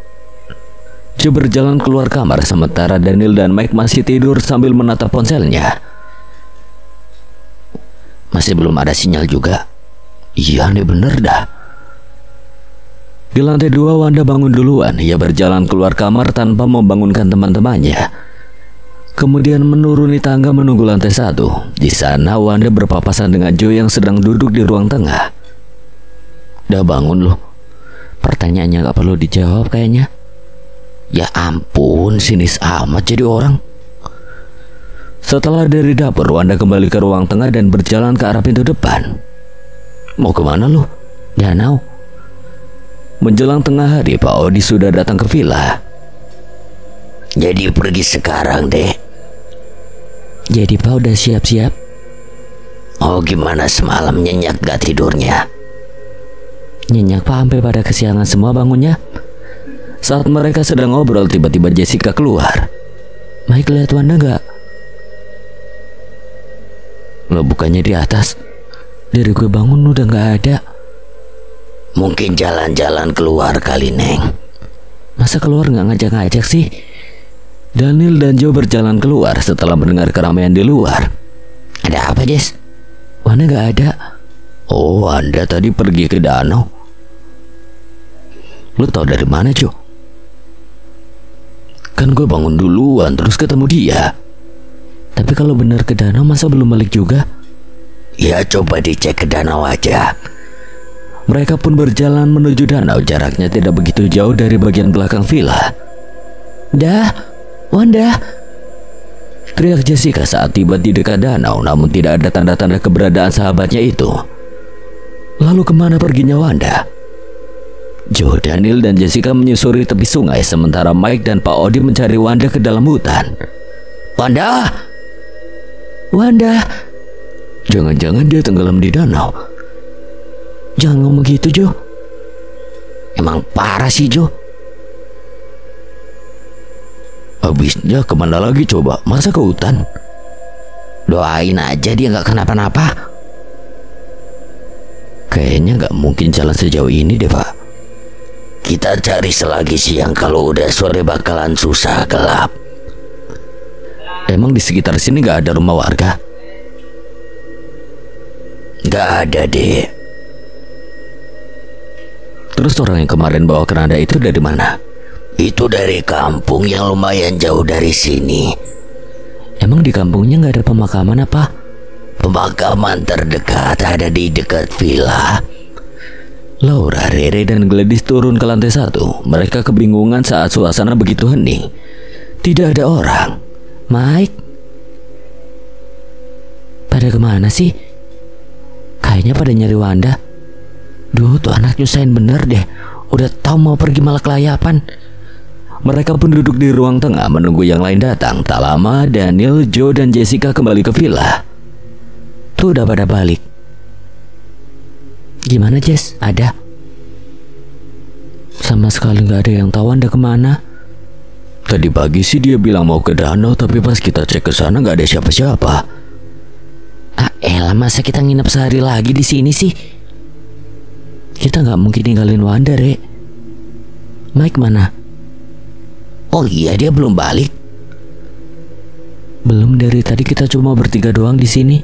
S3: Joe berjalan keluar kamar sementara Daniel dan Mike masih tidur sambil menatap ponselnya.
S2: Masih belum ada sinyal juga.
S3: Iya nih, bener dah. Di lantai 2 Wanda bangun duluan. Ia berjalan keluar kamar tanpa membangunkan teman-temannya. Kemudian menuruni tangga menunggu lantai 1. Di sana Wanda berpapasan dengan Joe yang sedang duduk di ruang tengah.
S1: Udah bangun loh. Pertanyaannya gak perlu dijawab kayaknya.
S2: Ya ampun, sinis amat jadi orang.
S3: Setelah dari dapur, Wanda kembali ke ruang tengah dan berjalan ke arah pintu depan. Mau kemana lu?
S1: Danau.
S3: Menjelang tengah hari, Pak Odi sudah datang ke villa.
S2: Jadi pergi sekarang, Dek.
S1: Jadi Pak udah siap-siap.
S2: Oh, gimana semalam nyenyak gak tidurnya?
S1: Nyenyak Pak, sampai pada kesiangan semua bangunnya.
S3: Saat mereka sedang ngobrol, tiba-tiba Jessica keluar.
S1: Mike, lihat Wanda gak?
S3: Lo bukannya di atas?
S1: Dari gue bangun udah gak ada.
S2: Mungkin jalan-jalan keluar kali, Neng.
S1: Masa keluar gak ngajak-ngajak sih?
S3: Daniel dan Joe berjalan keluar setelah mendengar keramaian di luar.
S2: Ada apa, Jess?
S1: Wanda gak ada.
S3: Oh, Anda tadi pergi ke danau. Lo tau dari mana, Joe? Kan gue bangun duluan terus ketemu dia.
S1: Tapi kalau benar ke danau masa belum balik juga?
S2: Ya coba dicek ke danau aja.
S3: Mereka pun berjalan menuju danau. Jaraknya tidak begitu jauh dari bagian belakang villa.
S1: Dah, Wanda,
S3: teriak Jessica saat tiba di dekat danau, namun tidak ada tanda-tanda keberadaan sahabatnya itu. Lalu kemana perginya Wanda? Joe, Daniel, dan Jessica menyusuri tepi sungai sementara Mike dan Pak Odi mencari Wanda ke dalam hutan.
S2: Wanda!
S1: Wanda!
S3: Jangan-jangan dia tenggelam di danau.
S1: Jangan ngomong gitu, Joe.
S2: Emang parah sih, Joe.
S3: Habisnya kemana lagi coba? Masa ke hutan?
S2: Doain aja dia gak kenapa-napa.
S3: Kayaknya gak mungkin jalan sejauh ini deh, Pak.
S2: Kita cari selagi siang, kalau udah sore bakalan susah, gelap.
S3: Emang di sekitar sini gak ada rumah warga?
S2: Gak ada, deh.
S3: Terus orang yang kemarin bawa keranda itu dari mana?
S2: Itu dari kampung yang lumayan jauh dari sini.
S1: Emang di kampungnya gak ada pemakaman apa?
S2: Pemakaman terdekat ada di dekat villa.
S3: Laura, Rere, dan Gladys turun ke lantai 1. Mereka kebingungan saat suasana begitu hening. Tidak ada orang.
S1: Mike, pada kemana sih? Kayaknya pada nyari Wanda. Duh, tuh anak nyusahin bener deh. Udah tahu mau pergi malah kelayapan.
S3: Mereka pun duduk di ruang tengah menunggu yang lain datang. Tak lama Daniel, Joe, dan Jessica kembali ke villa.
S1: Tuh udah pada balik. Gimana, Jess? Ada? Sama sekali gak ada yang tahu Anda kemana.
S3: Tadi pagi sih dia bilang mau ke danau, tapi pas kita cek ke sana gak ada siapa-siapa.
S1: Ah elah, masa kita nginep sehari lagi di sini sih? Kita gak mungkin ninggalin Wanda, Rek. Mike mana?
S2: Oh iya, dia belum balik.
S1: Belum, dari tadi kita cuma bertiga doang di sini.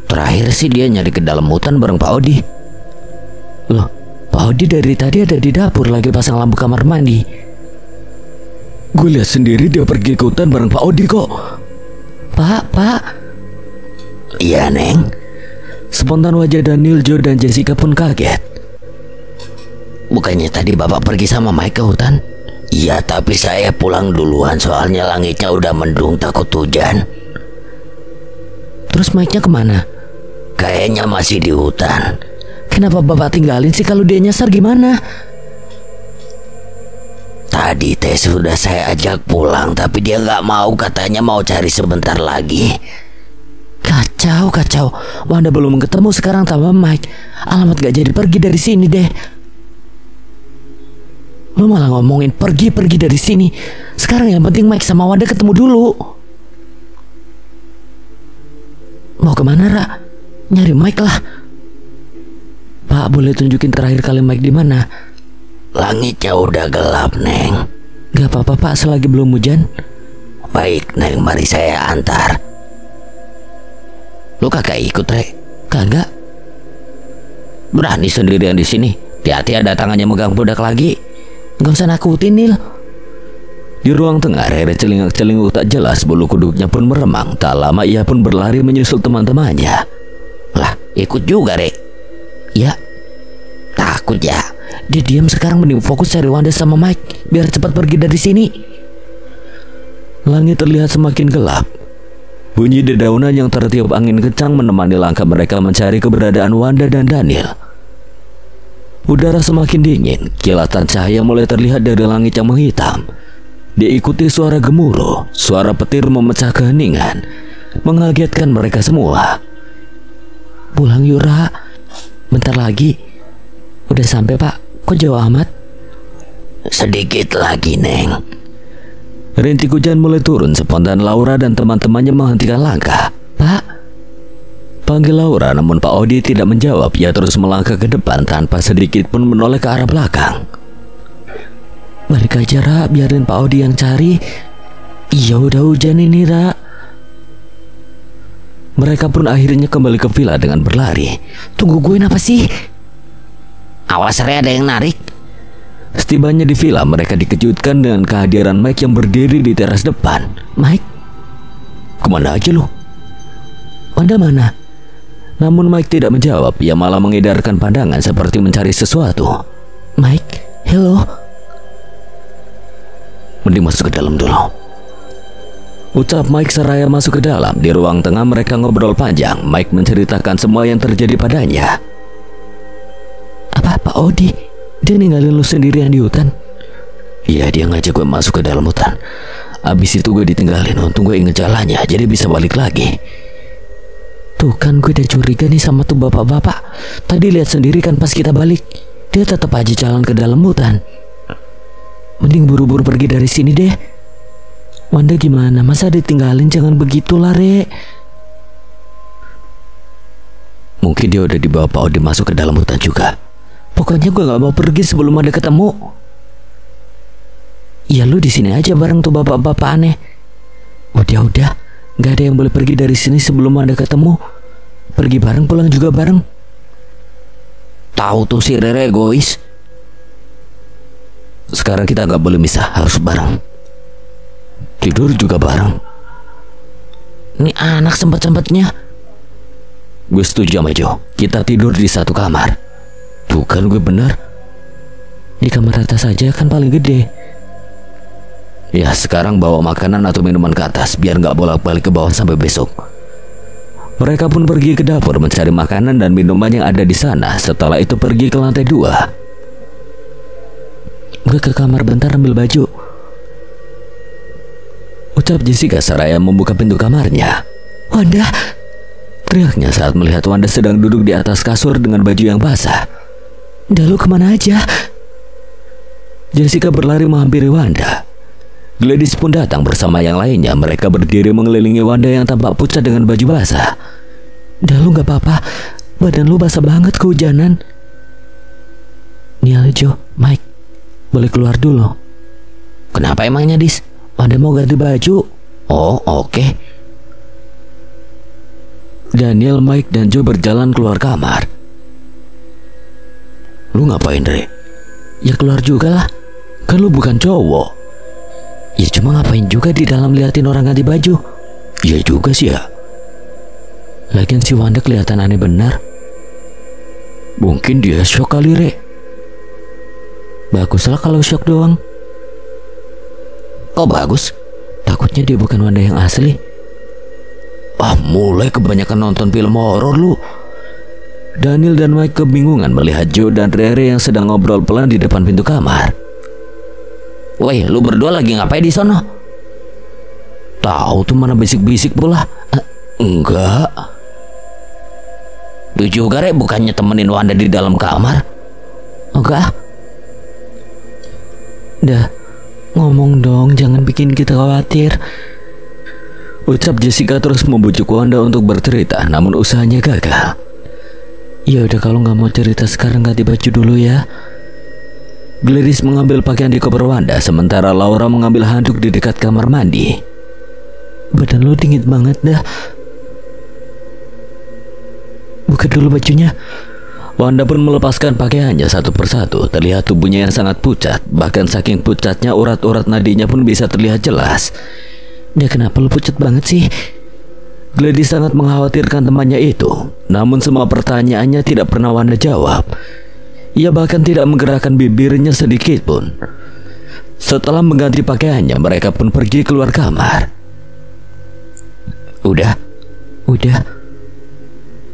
S2: Terakhir sih dia nyari ke dalam hutan bareng Pak Odi.
S1: Loh, Pak Odi dari tadi ada di dapur lagi pasang lampu kamar mandi.
S3: Gue lihat sendiri dia pergi ke hutan bareng Pak Odi kok.
S1: Pak.
S2: Iya, Neng.
S3: Spontan wajah Daniel, Joe, dan Jessica pun kaget.
S2: Bukannya tadi Bapak pergi sama Mike ke hutan? Iya, tapi saya pulang duluan soalnya langitnya udah mendung, takut hujan.
S1: Terus Mike-nya kemana?
S2: Kayaknya masih di hutan.
S1: Kenapa bapak tinggalin sih? Kalau dia nyasar gimana?
S2: Tadi teh sudah saya ajak pulang, tapi dia nggak mau, katanya mau cari sebentar lagi.
S1: Kacau. Wanda belum ketemu sekarang sama Mike. Alamat gak jadi pergi dari sini deh. Lu malah ngomongin pergi dari sini. Sekarang yang penting Mike sama Wanda ketemu dulu. Mau kemana, Ra? Nyari Mike lah. Pak, boleh tunjukin terakhir kali Mike di mana?
S2: Langitnya udah gelap, Neng.
S1: Gak apa-apa, Pak, selagi belum hujan.
S2: Baik, Neng, mari saya antar.
S1: Lu kagak ikut, Re? Kagak.
S3: Berani sendirian di sini. Hati-hati ada tangannya megang budak lagi.
S1: Gak usah nakutin, Nil.
S3: Di ruang tengah, Rere celingak-celinguk tak jelas, bulu kuduknya pun meremang. Tak lama ia pun berlari menyusul teman-temannya.
S2: Lah, ikut juga, Re?
S1: Ya.
S2: Takut ya?
S1: Dia diam sekarang, mending fokus cari Wanda sama Mike biar cepat pergi dari sini.
S3: Langit terlihat semakin gelap. Bunyi dedaunan yang tertiup angin kencang menemani langkah mereka mencari keberadaan Wanda dan Daniel. Udara semakin dingin, kilatan cahaya mulai terlihat dari langit yang menghitam. Diikuti suara gemuruh, suara petir memecah keheningan, mengagetkan mereka semua.
S1: Pulang Yura, bentar lagi. Udah sampai, Pak. Kok jauh amat?
S2: Sedikit lagi, Neng.
S3: Rintik hujan mulai turun, spontan Laura dan teman-temannya menghentikan langkah.
S1: Pak.
S3: Panggil Laura, namun Pak Odi tidak menjawab. Ia terus melangkah ke depan tanpa sedikit pun menoleh ke arah belakang.
S1: Balik aja, Ra, biarin Pak Odi yang cari. Iya, udah hujan ini, Ra.
S3: Mereka pun akhirnya kembali ke villa dengan berlari.
S1: Tunggu gue, apa sih?
S2: Awas, Re, ada yang narik.
S3: Setibanya di villa, mereka dikejutkan dengan kehadiran Mike yang berdiri di teras depan.
S1: Mike?
S3: Kemana aja lu?
S1: Wanda mana?
S3: Namun Mike tidak menjawab. Ia malah mengedarkan pandangan seperti mencari sesuatu.
S1: Mike, hello?
S3: Mending masuk ke dalam dulu, ucap Mike seraya masuk ke dalam. Di ruang tengah mereka ngobrol panjang. Mike menceritakan semua yang terjadi padanya.
S1: Apa, Pak Odi? Dia ninggalin lu sendirian di hutan?
S3: Iya, dia ngajak gue masuk ke dalam hutan. Abis itu gue ditinggalin. Untung gue inget jalannya, jadi bisa balik lagi.
S1: Tuh kan, gue udah curiga nih sama tuh bapak-bapak. Tadi lihat sendiri kan pas kita balik, dia tetap aja jalan ke dalam hutan. Mending buru-buru pergi dari sini deh. Wanda gimana? Masa ditinggalin? Jangan begitulah, Re.
S3: Mungkin dia udah dibawa Pak Odi masuk ke dalam hutan juga.
S1: Pokoknya gue gak mau pergi sebelum ada ketemu. Ya lu di sini aja bareng tuh bapak-bapak aneh. Udah, gak ada yang boleh pergi dari sini sebelum ada ketemu. Pergi bareng, pulang juga bareng.
S2: Tahu tuh si Rere egois.
S3: Sekarang kita gak boleh misah, harus bareng. Tidur juga bareng.
S1: Ini anak sempet-sempetnya.
S3: Gue setuju sama Jo. Kita tidur di satu kamar. Bukan gue bener.
S1: Di kamar atas saja kan paling gede.
S3: Ya, sekarang bawa makanan atau minuman ke atas biar gak bolak-balik ke bawah sampai besok. Mereka pun pergi ke dapur mencari makanan dan minuman yang ada di sana. Setelah itu pergi ke lantai 2.
S1: Gue ke kamar bentar ambil baju,
S3: ucap Jessica seraya membuka pintu kamarnya.
S1: Wanda,
S3: teriaknya saat melihat Wanda sedang duduk di atas kasur dengan baju yang basah.
S1: Dah lu kemana aja?
S3: Jessica berlari menghampiri Wanda. Gladys pun datang bersama yang lainnya. Mereka berdiri mengelilingi Wanda yang tampak pucat dengan baju basah.
S1: Dah lu gak apa-apa, badan lu basah banget kehujanan. Nial, Jo, Mike, boleh keluar dulu.
S2: Kenapa emangnya, Dis?
S1: Wanda mau ganti baju.
S2: Oh, oke.
S3: Daniel, Mike, dan Joe berjalan keluar kamar. Lu ngapain, Dre?
S1: Ya keluar juga lah.
S3: Kan lu bukan cowok.
S1: Ya cuma ngapain juga di dalam liatin orang ganti baju.
S3: Iya juga sih ya.
S1: Lagian si Wanda kelihatan aneh benar.
S3: Mungkin dia shock kali, Re.
S1: Baguslah kalau shock doang. Kok bagus? Takutnya dia bukan Wanda yang asli.
S3: Mulai kebanyakan nonton film horor lu. Daniel dan Mike kebingungan melihat Joe dan Rere yang sedang ngobrol pelan di depan pintu kamar.
S1: Woi, lu berdua lagi ngapain di sono?
S3: Tahu tuh mana bisik-bisik pula. Enggak.
S1: Lu juga, Re, bukannya temenin Wanda di dalam kamar? Enggak. Dah, ngomong dong, jangan bikin kita khawatir.
S3: Ucap Jessica terus membujuk Wanda untuk bercerita, namun usahanya gagal.
S1: Ya udah, kalau nggak mau cerita sekarang ganti baju dulu ya.
S3: Gladys mengambil pakaian di koper Wanda, sementara Laura mengambil handuk di dekat kamar mandi.
S1: Badan lu dingin banget dah. Buka dulu bajunya.
S3: Wanda pun melepaskan pakaiannya satu persatu. Terlihat tubuhnya yang sangat pucat. Bahkan saking pucatnya urat-urat nadinya pun bisa terlihat jelas.
S1: Ya kenapa lu pucat banget sih?
S3: Gladys sangat mengkhawatirkan temannya itu. Namun semua pertanyaannya tidak pernah Wanda jawab. Ia bahkan tidak menggerakkan bibirnya sedikit pun. Setelah mengganti pakaiannya, mereka pun pergi keluar kamar.
S1: Udah.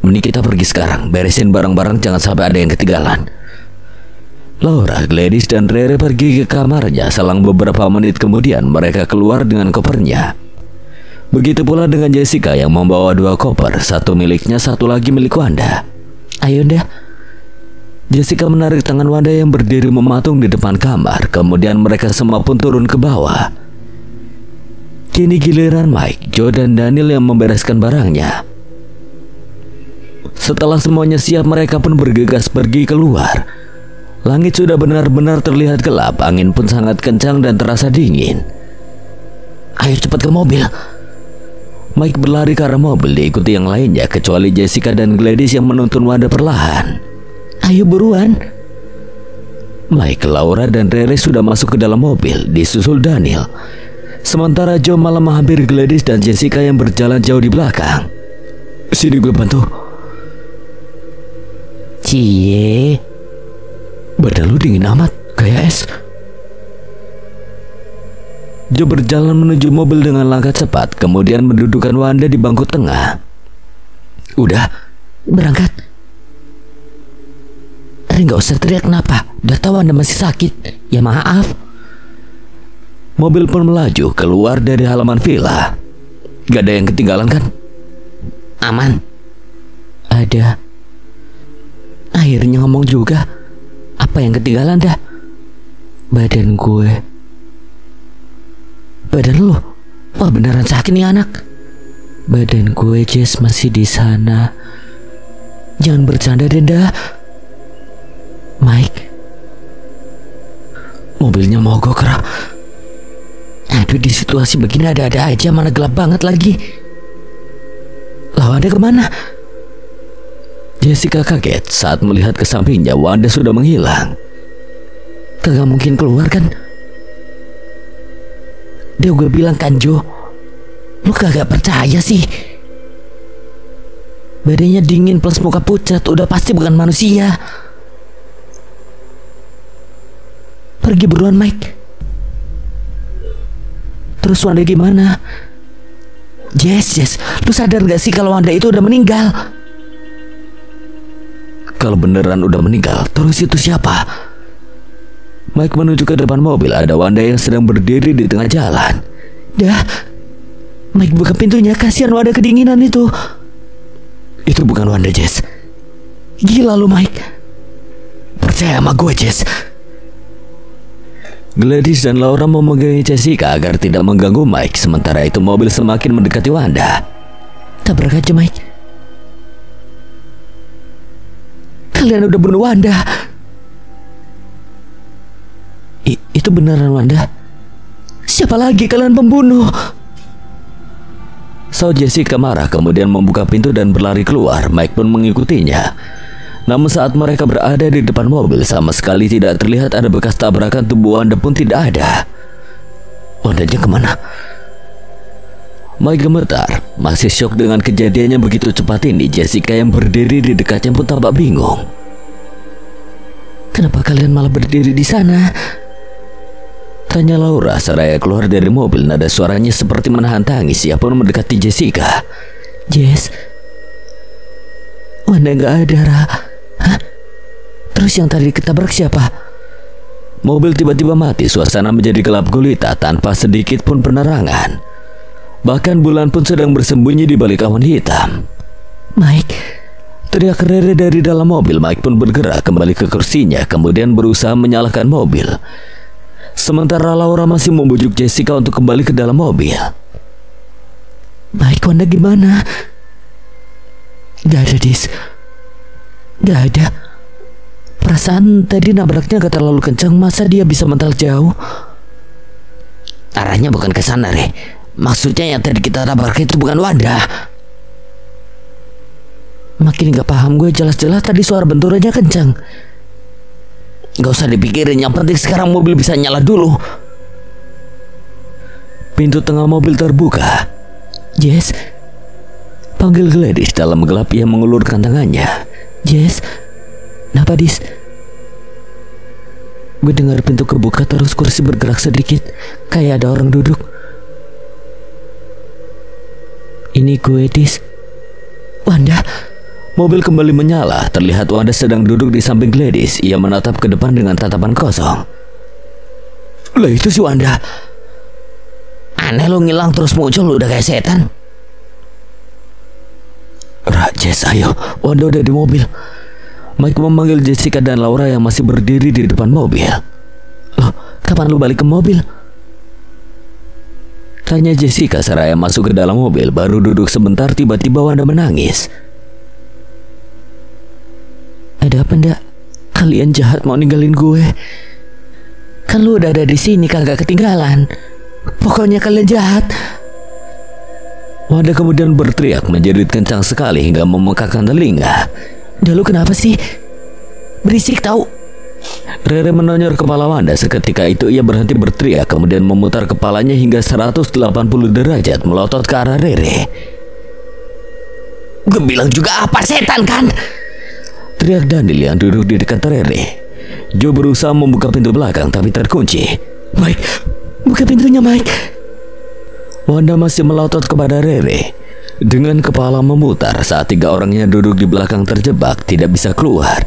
S3: Mending kita pergi sekarang. Beresin barang-barang, jangan sampai ada yang ketinggalan. Laura, Gladys, dan Rere pergi ke kamarnya. Selang beberapa menit kemudian, mereka keluar dengan kopernya. Begitu pula dengan Jessica yang membawa 2 koper. Satu miliknya, satu lagi milik Wanda.
S1: Ayo dah.
S3: Jessica menarik tangan Wanda yang berdiri mematung di depan kamar. Kemudian mereka semua pun turun ke bawah. Kini giliran Mike, Joe, dan Daniel yang membereskan barangnya. Setelah semuanya siap, mereka pun bergegas pergi keluar. Langit sudah benar-benar terlihat gelap. Angin pun sangat kencang dan terasa dingin.
S1: Ayo cepat ke mobil.
S3: Mike berlari ke arah mobil diikuti yang lainnya, kecuali Jessica dan Gladys yang menuntun Wanda perlahan.
S1: Ayo buruan.
S3: Mike, Laura, dan Rere sudah masuk ke dalam mobil, disusul Daniel. Sementara Joe malah menghampiri Gladys dan Jessica yang berjalan jauh di belakang. Sini gue bantu.
S1: Cie,
S3: badan lu dingin amat, kayak es. Joe berjalan menuju mobil dengan langkah cepat, kemudian mendudukkan Wanda di bangku tengah. Udah,
S1: berangkat. Nggak usah teriak, kenapa? Udah tahu Anda masih sakit. Ya maaf.
S3: Mobil pun melaju keluar dari halaman villa. Gak ada yang ketinggalan kan?
S1: Aman. Ada. Akhirnya ngomong juga. Apa yang ketinggalan dah? Badan gue. Badan lu? Wah, beneran sakit nih anak. Badan gue, Jess, masih di sana. Jangan bercanda, Denda. Mike,
S3: mobilnya mogok, Ra.
S1: Aduh, di situasi begini ada-ada aja, mana gelap banget lagi. Lah, Wanda kemana?
S3: Jessica kaget saat melihat ke sampingnya Wanda sudah menghilang.
S1: Kagak mungkin keluar kan? Dia gue bilang kan, Joe. Lu kagak percaya sih. Badannya dingin plus muka pucat, udah pasti bukan manusia. Pergi buruan, Mike. Terus Wanda gimana? Jess, lu sadar gak sih kalau Wanda itu udah meninggal?
S3: Kalau beneran udah meninggal, terus itu siapa? Mike menunjuk ke depan mobil. Ada Wanda yang sedang berdiri di tengah jalan.
S1: Dah, Mike buka pintunya, kasihan Wanda kedinginan itu.
S3: Itu bukan Wanda, Jess.
S1: Gila lu, Mike.
S3: Percaya sama gue, Jess. Gladys dan Laura memegangi Jessica agar tidak mengganggu Mike. Sementara itu mobil semakin mendekati Wanda.
S1: Tabrak aja, Mike. Kalian udah bunuh Wanda. Itu beneran Wanda? Siapa lagi kalian pembunuh?
S3: So Jessica marah, kemudian membuka pintu dan berlari keluar. Mike pun mengikutinya. Namun saat mereka berada di depan mobil, sama sekali tidak terlihat ada bekas tabrakan. Tubuh Wanda pun tidak ada. Wandanya kemana? Mike gemetar, masih syok dengan kejadiannya begitu cepat ini. Jessica yang berdiri di dekatnya pun tampak bingung.
S1: Kenapa kalian malah berdiri di sana?
S3: Tanya Laura seraya keluar dari mobil. Nada suaranya seperti menahan tangis. Ia pun mendekati Jessica.
S1: Jess, Wanda nggak ada, Ra. Hah? Terus yang tadi ketabrak siapa?
S3: Mobil tiba-tiba mati. Suasana menjadi gelap gulita tanpa sedikit pun penerangan. Bahkan bulan pun sedang bersembunyi di balik awan hitam.
S1: Mike,
S3: teriak Rere dari dalam mobil. Mike pun bergerak kembali ke kursinya, kemudian berusaha menyalakan mobil. Sementara Laura masih membujuk Jessica untuk kembali ke dalam mobil.
S1: Mike, Wanda gimana? Gak ada, Dis. Gak ada. Perasaan tadi nabraknya gak terlalu kencang. Masa dia bisa mental jauh?
S2: Arahnya bukan ke sana, Re. Maksudnya yang tadi kita tabrak itu bukan Wanda.
S1: Makin gak paham gue. Jelas-jelas tadi suara benturannya kencang.
S2: Gak usah dipikirin, yang penting sekarang mobil bisa nyala dulu.
S3: Pintu tengah mobil terbuka.
S1: Jess,
S3: panggil Gladys. Dalam gelap ia mengulurkan tangannya.
S1: Jess, kenapa, Dis? Gue dengar pintu kebuka terus kursi bergerak sedikit, kayak ada orang duduk. Ini gue, Dis. Wanda.
S3: Mobil kembali menyala. Terlihat Wanda sedang duduk di samping Gladys. Ia menatap ke depan dengan tatapan kosong.
S2: Lah itu si Wanda. Aneh lo ngilang terus muncul udah kayak setan.
S3: Jess, ayo. Wanda udah di mobil. Mike memanggil Jessica dan Laura yang masih berdiri di depan mobil.
S1: Loh, kapan lu balik ke mobil?
S3: Tanya Jessica seraya masuk ke dalam mobil. Baru duduk sebentar tiba-tiba Wanda menangis.
S1: Ada apa ndak? Kalian jahat mau ninggalin gue? Kan lu udah ada di sini kagak ketinggalan. Pokoknya kalian jahat.
S3: Wanda kemudian berteriak menjerit kencang sekali hingga memekakkan telinga.
S1: Dah lu kenapa sih? Berisik tahu.
S3: Rere menonyor kepala Wanda. Seketika itu ia berhenti berteriak, kemudian memutar kepalanya hingga 180 derajat melotot ke arah Rere.
S2: Gue bilang juga apa, setan kan?
S3: Teriak Daniel yang duduk di dekat Rere. Joe berusaha membuka pintu belakang tapi terkunci.
S1: Mike, buka pintunya, Mike.
S3: Wanda masih melotot kepada Rere. Dengan kepala memutar saat 3 orangnya duduk di belakang terjebak tidak bisa keluar.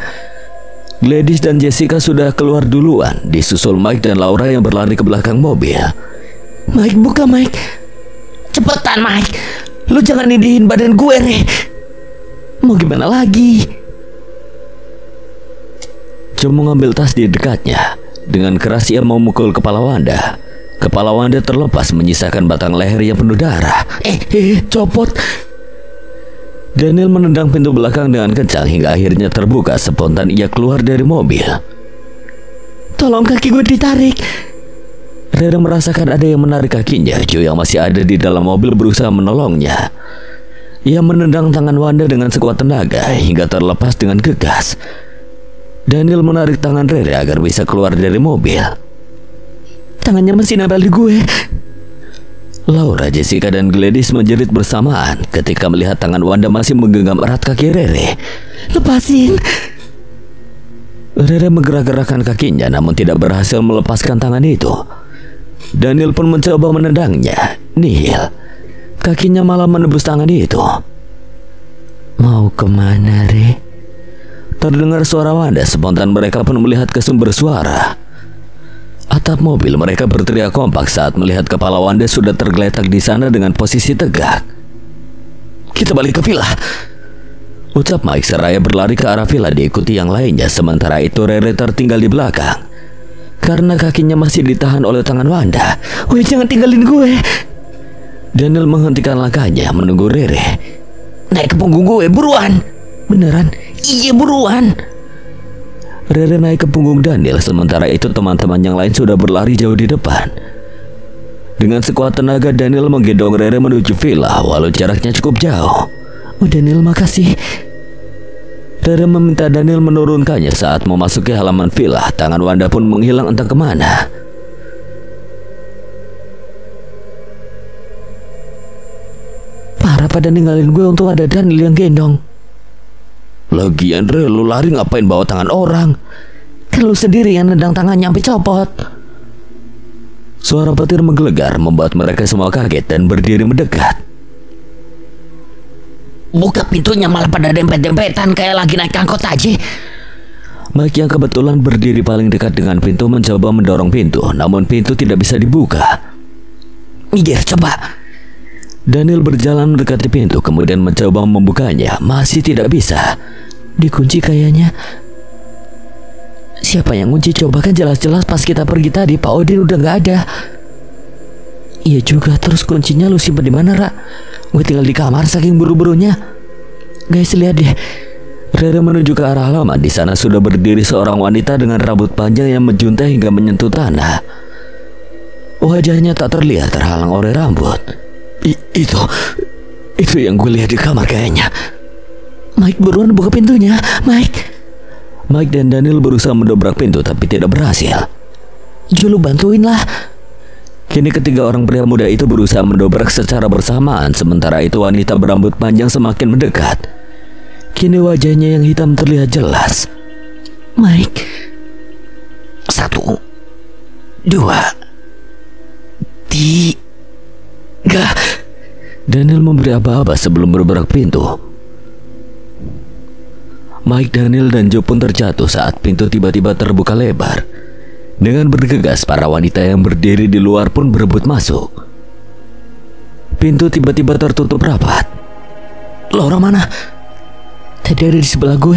S3: Gladys dan Jessica sudah keluar duluan, disusul Mike dan Laura yang berlari ke belakang mobil.
S1: Mike, buka, Mike.
S2: Cepetan, Mike. Lu jangan nindihin badan gue, Re.
S1: Mau gimana lagi?
S3: Joe mengambil tas di dekatnya. Dengan keras ia memukul kepala Wanda. Kepala Wanda terlepas menyisakan batang leher yang penuh darah.
S1: Copot.
S3: Daniel menendang pintu belakang dengan kencang hingga akhirnya terbuka. Spontan ia keluar dari mobil.
S1: Tolong, kaki gue ditarik.
S3: Rere merasakan ada yang menarik kakinya. Joe yang masih ada di dalam mobil berusaha menolongnya. Ia menendang tangan Wanda dengan sekuat tenaga hingga terlepas dengan gegas. Daniel menarik tangan Rere agar bisa keluar dari mobil.
S1: Tangannya masih nempel di gue.
S3: Laura, Jessica, dan Gladys menjerit bersamaan ketika melihat tangan Wanda masih menggenggam erat kaki Rere.
S1: Lepasin.
S3: Rere menggerak-gerakkan kakinya namun tidak berhasil melepaskan tangan itu. Daniel pun mencoba menendangnya. Nihil. Kakinya malah menembus tangan itu.
S1: Mau kemana, Re?
S3: Terdengar suara Wanda. Spontan mereka pun melihat ke sumber suara. Atap mobil. Mereka berteriak kompak saat melihat kepala Wanda sudah tergeletak di sana dengan posisi tegak.
S2: Kita balik ke villa,
S3: ucap Mike seraya berlari ke arah villa diikuti yang lainnya. Sementara itu Rere tertinggal di belakang karena kakinya masih ditahan oleh tangan Wanda.
S1: Woi, jangan tinggalin gue.
S3: Daniel menghentikan langkahnya menunggu Rere.
S2: Naik ke punggung gue, buruan.
S1: Beneran?
S2: Iya, buruan.
S3: Rere naik ke punggung Daniel. Sementara itu teman-teman yang lain sudah berlari jauh di depan. Dengan sekuat tenaga Daniel menggendong Rere menuju villa walau jaraknya cukup jauh.
S1: Oh Daniel, makasih.
S3: Rere meminta Daniel menurunkannya saat memasuki halaman villa. Tangan Wanda pun menghilang entah kemana.
S1: Parah pada ninggalin gue untuk ada Daniel yang gendong.
S2: Lagian Re, lu lari ngapain bawa tangan orang?
S1: Kan lu sendiri yang nendang tangannya sampai copot.
S3: Suara petir menggelegar membuat mereka semua kaget dan berdiri mendekat.
S2: Buka pintunya malah pada dempet-dempetan kayak lagi naik angkot aja.
S3: Mike yang kebetulan berdiri paling dekat dengan pintu mencoba mendorong pintu, namun pintu tidak bisa dibuka.
S2: Minggir coba.
S3: Daniel berjalan mendekati pintu kemudian mencoba membukanya, masih tidak bisa.
S1: Dikunci kayaknya. Siapa yang kunci? Coba, kan jelas-jelas pas kita pergi tadi Pak Odin udah nggak ada. Iya juga, terus kuncinya lu simpen di mana, Ra? Gue tinggal di kamar saking buru-burunya. Guys, lihat deh.
S3: Rere menuju ke arah halaman. Di sana sudah berdiri seorang wanita dengan rambut panjang yang menjuntai hingga menyentuh tanah. Wajahnya tak terlihat terhalang oleh rambut.
S2: Itu yang gue lihat di kamar kayaknya.
S1: Mike, buruan buka pintunya, Mike.
S3: Mike dan Daniel berusaha mendobrak pintu tapi tidak berhasil.
S1: Lu bantuin lah.
S3: Kini ketiga orang pria muda itu berusaha mendobrak secara bersamaan, sementara itu wanita berambut panjang semakin mendekat. Kini wajahnya yang hitam terlihat jelas.
S1: Mike.
S2: 1, 2, 3.
S3: Daniel memberi aba-aba sebelum mendobrak pintu. Mike, Daniel, dan Joe pun terjatuh saat pintu tiba-tiba terbuka lebar. Dengan bergegas, para wanita yang berdiri di luar pun berebut masuk. Pintu tiba-tiba tertutup rapat.
S1: Laura mana? Tadi ada di sebelah gue.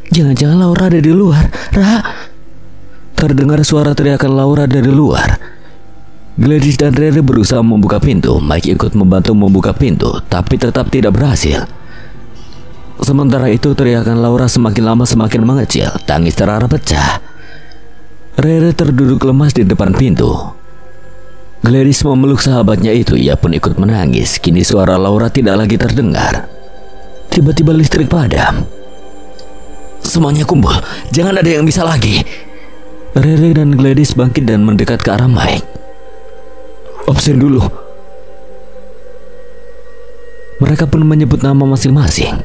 S1: Jangan-jangan Laura ada di luar, Ra.
S3: Terdengar suara teriakan Laura dari luar. Gladys dan Rere berusaha membuka pintu. Mike ikut membantu membuka pintu, tapi tetap tidak berhasil. Sementara itu teriakan Laura semakin lama semakin mengecil. Tangis terarah pecah. Rere terduduk lemas di depan pintu. Gladys memeluk sahabatnya itu. Ia pun ikut menangis. Kini suara Laura tidak lagi terdengar. Tiba-tiba listrik padam.
S2: Semuanya kumpul, jangan ada yang bisa lagi.
S3: Rere dan Gladys bangkit dan mendekat ke arah Mike.
S2: Absen dulu.
S3: Mereka pun menyebut nama masing-masing.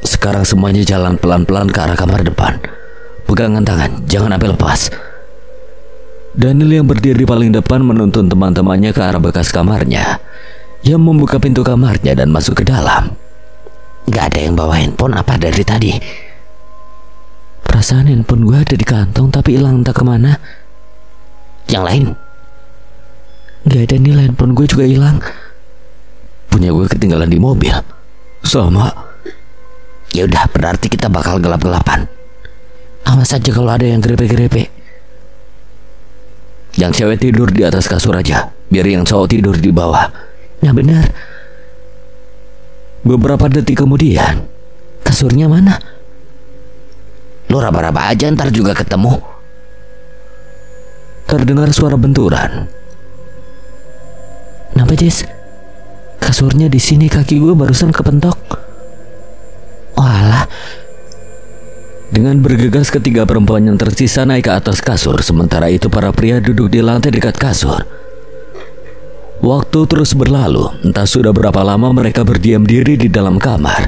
S2: Sekarang semuanya jalan pelan-pelan ke arah kamar depan. Pegangan tangan, jangan sampai lepas.
S3: Daniel yang berdiri paling depan menuntun teman-temannya ke arah bekas kamarnya. Ia membuka pintu kamarnya dan masuk ke dalam.
S2: Gak ada yang bawa handphone apa dari tadi?
S1: Perasaan handphone gue ada di kantong tapi hilang entah kemana.
S2: Yang lain?
S1: Gak ada nih, handphone gue juga hilang.
S3: Punya gue ketinggalan di mobil.
S2: Sama. Ya udah, berarti kita bakal gelap-gelapan.
S1: Awas aja kalau ada yang grepe-grepe.
S3: Yang cewek tidur di atas kasur aja, biar yang cowok tidur di bawah.
S1: Nah benar.
S3: Beberapa detik kemudian,
S1: kasurnya mana?
S2: Lu raba-raba aja, ntar juga ketemu.
S3: Terdengar suara benturan.
S1: Kenapa, Jess? Kasurnya di sini, kaki gue barusan kepentok. Walah.
S3: Dengan bergegas ketiga perempuan yang tersisa naik ke atas kasur. Sementara itu para pria duduk di lantai dekat kasur. Waktu terus berlalu. Entah sudah berapa lama mereka berdiam diri di dalam kamar.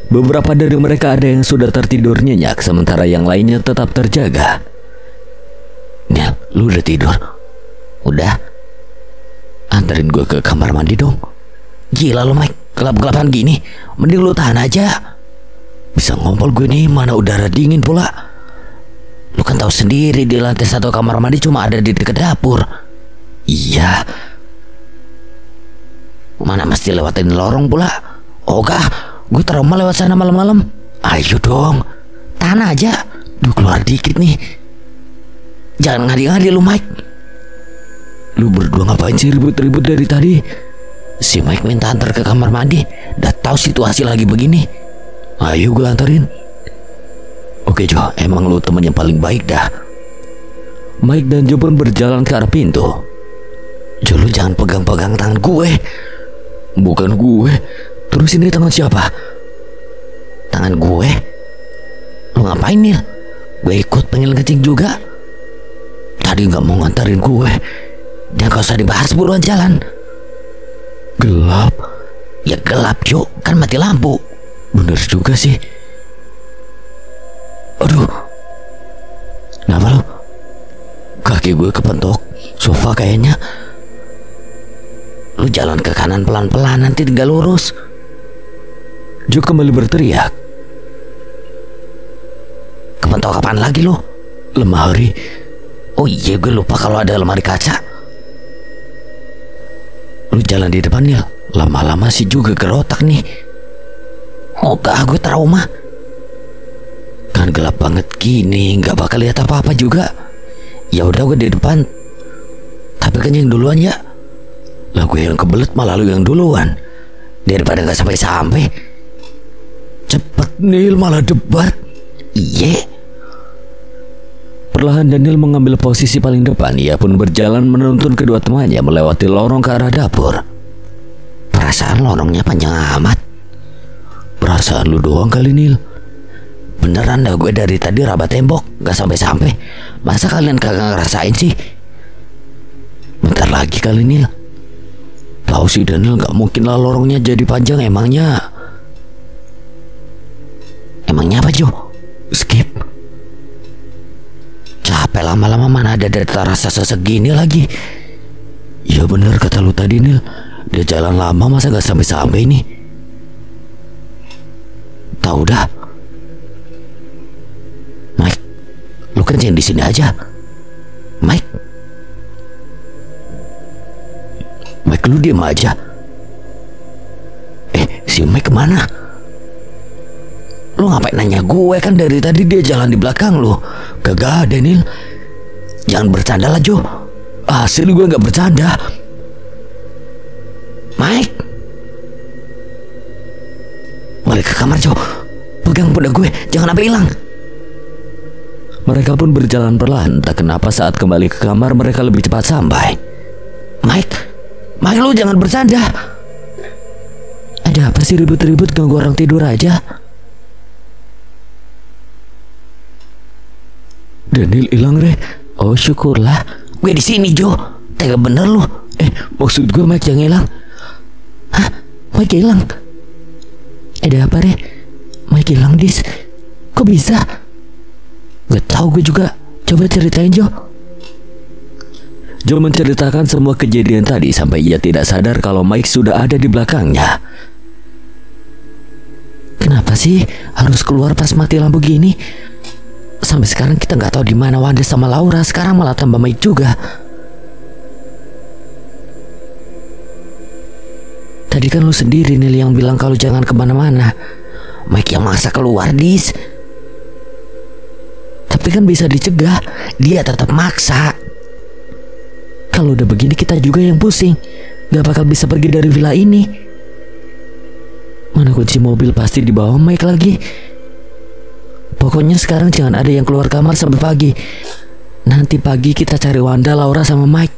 S3: Beberapa dari mereka ada yang sudah tertidur nyenyak, sementara yang lainnya tetap terjaga.
S2: Nel, lu udah tidur? Udah. Anterin gue ke kamar mandi dong. Gila lu, Mike, gelap-gelapan gini. Mending lu tahan aja. Bisa ngompol gue nih, mana udara dingin pula. Lu kan tahu sendiri di lantai 1 kamar mandi cuma ada di dekat dapur. Iya. Mana mesti lewatin lorong pula. Ogah, gue trauma lewat sana malam-malam. Ayo dong, tahan aja. Duh, keluar dikit nih. Jangan ngadi-ngadi lu, Mike.
S3: Lu berdua ngapain sih ribut-ribut dari tadi?
S2: Si Mike minta antar ke kamar mandi. Udah tahu situasi lagi begini.
S3: Ayo gue anterin.
S2: Oke Jo, emang lu temen yang paling baik dah.
S3: Mike dan Joe pun berjalan ke arah pintu.
S2: Jo, lu jangan pegang-pegang tangan gue.
S3: Bukan gue. Terus ini tangan siapa?
S2: Tangan gue? Lu ngapain, Nil? Gue ikut pengen ngecing juga. Tadi gak mau nganterin gue. Dan gak usah dibahas, buruan jalan.
S3: Gelap.
S2: Ya gelap Jo, kan mati lampu.
S3: Bener juga sih.
S2: Aduh, Kenapa lo? Kaki gue kepentok sofa kayaknya. Lu jalan ke kanan pelan-pelan, nanti tinggal lurus.
S3: Jo kembali berteriak.
S2: Kepentok apaan lagi lo?
S3: Lemari.
S2: Oh iya, gue lupa kalau ada lemari kaca.
S3: Lu jalan di depan, Nil. Lama-lama sih juga gerotak nih.
S2: Oh gak, gue trauma.
S3: Kan gelap banget gini, nggak bakal lihat apa-apa juga.
S2: Ya udah, gue di depan. Tapi kan yang duluan ya.
S3: Lah gue yang kebelet malah lu yang duluan.
S2: Daripada gak sampai-sampai.
S3: Cepet Nil, malah debat.
S2: Iya.
S3: Perlahan Daniel mengambil posisi paling depan. Ia pun berjalan menuntun kedua temannya melewati lorong ke arah dapur.
S2: Perasaan lorongnya panjang amat.
S3: Perasaan lu doang kali, Nil.
S2: Beneran dah, gue dari tadi raba tembok gak sampai-sampai. Masa kalian kagak ngerasain sih?
S3: Bentar lagi kali, Nil. Tahu sih Daniel, gak mungkin lah lorongnya jadi panjang. Emangnya
S2: apa Jo?
S3: Skip.
S2: Capek lama-lama, mana ada data rasa sesegini lagi.
S3: Ya bener kata lu tadi, Nil. Dia jalan lama masa gak sampai-sampai nih.
S2: Tahu dah. Mike, lu kencing di sini aja. Mike,
S3: lu diam aja.
S2: Si Mike kemana? Lu ngapain nanya gue? Kan dari tadi dia jalan di belakang lu.
S3: Kagak ada, Nil.
S2: Jangan bercanda lah Jo.
S3: Asli gue gak bercanda.
S2: Mike, balik ke kamar Jo. Pegang pundak gue, jangan sampai hilang.
S3: Mereka pun berjalan perlahan. Tak kenapa saat kembali ke kamar mereka lebih cepat sampai.
S2: Mike, lu jangan bercanda.
S3: Ada apa sih ribut-ribut, ganggu orang tidur aja? Daniel hilang, Re.
S2: Oh syukurlah. Gue di sini Jo. Tega bener lu.
S3: Maksud gue Mike yang hilang.
S2: Hah? Mike hilang?
S3: Ada apa, Re? Mike hilang, Dis. Kok bisa?
S2: Gak tahu gue juga. Coba ceritain Jo.
S3: Jo menceritakan semua kejadian tadi sampai ia tidak sadar kalau Mike sudah ada di belakangnya.
S2: Kenapa sih harus keluar pas mati lampu gini? Sampai sekarang kita nggak tahu di mana Wanda sama Laura. Sekarang malah tambah Mike juga. Tadi kan lu sendiri Nil yang bilang kalau jangan kemana-mana. Mike yang maksa keluar, Dis. Tapi kan bisa dicegah. Dia tetap maksa. Kalau udah begini kita juga yang pusing. Gak bakal bisa pergi dari villa ini. Mana kunci mobil, pasti dibawa Mike lagi. Pokoknya sekarang jangan ada yang keluar kamar sampai pagi. Nanti pagi kita cari Wanda, Laura sama Mike.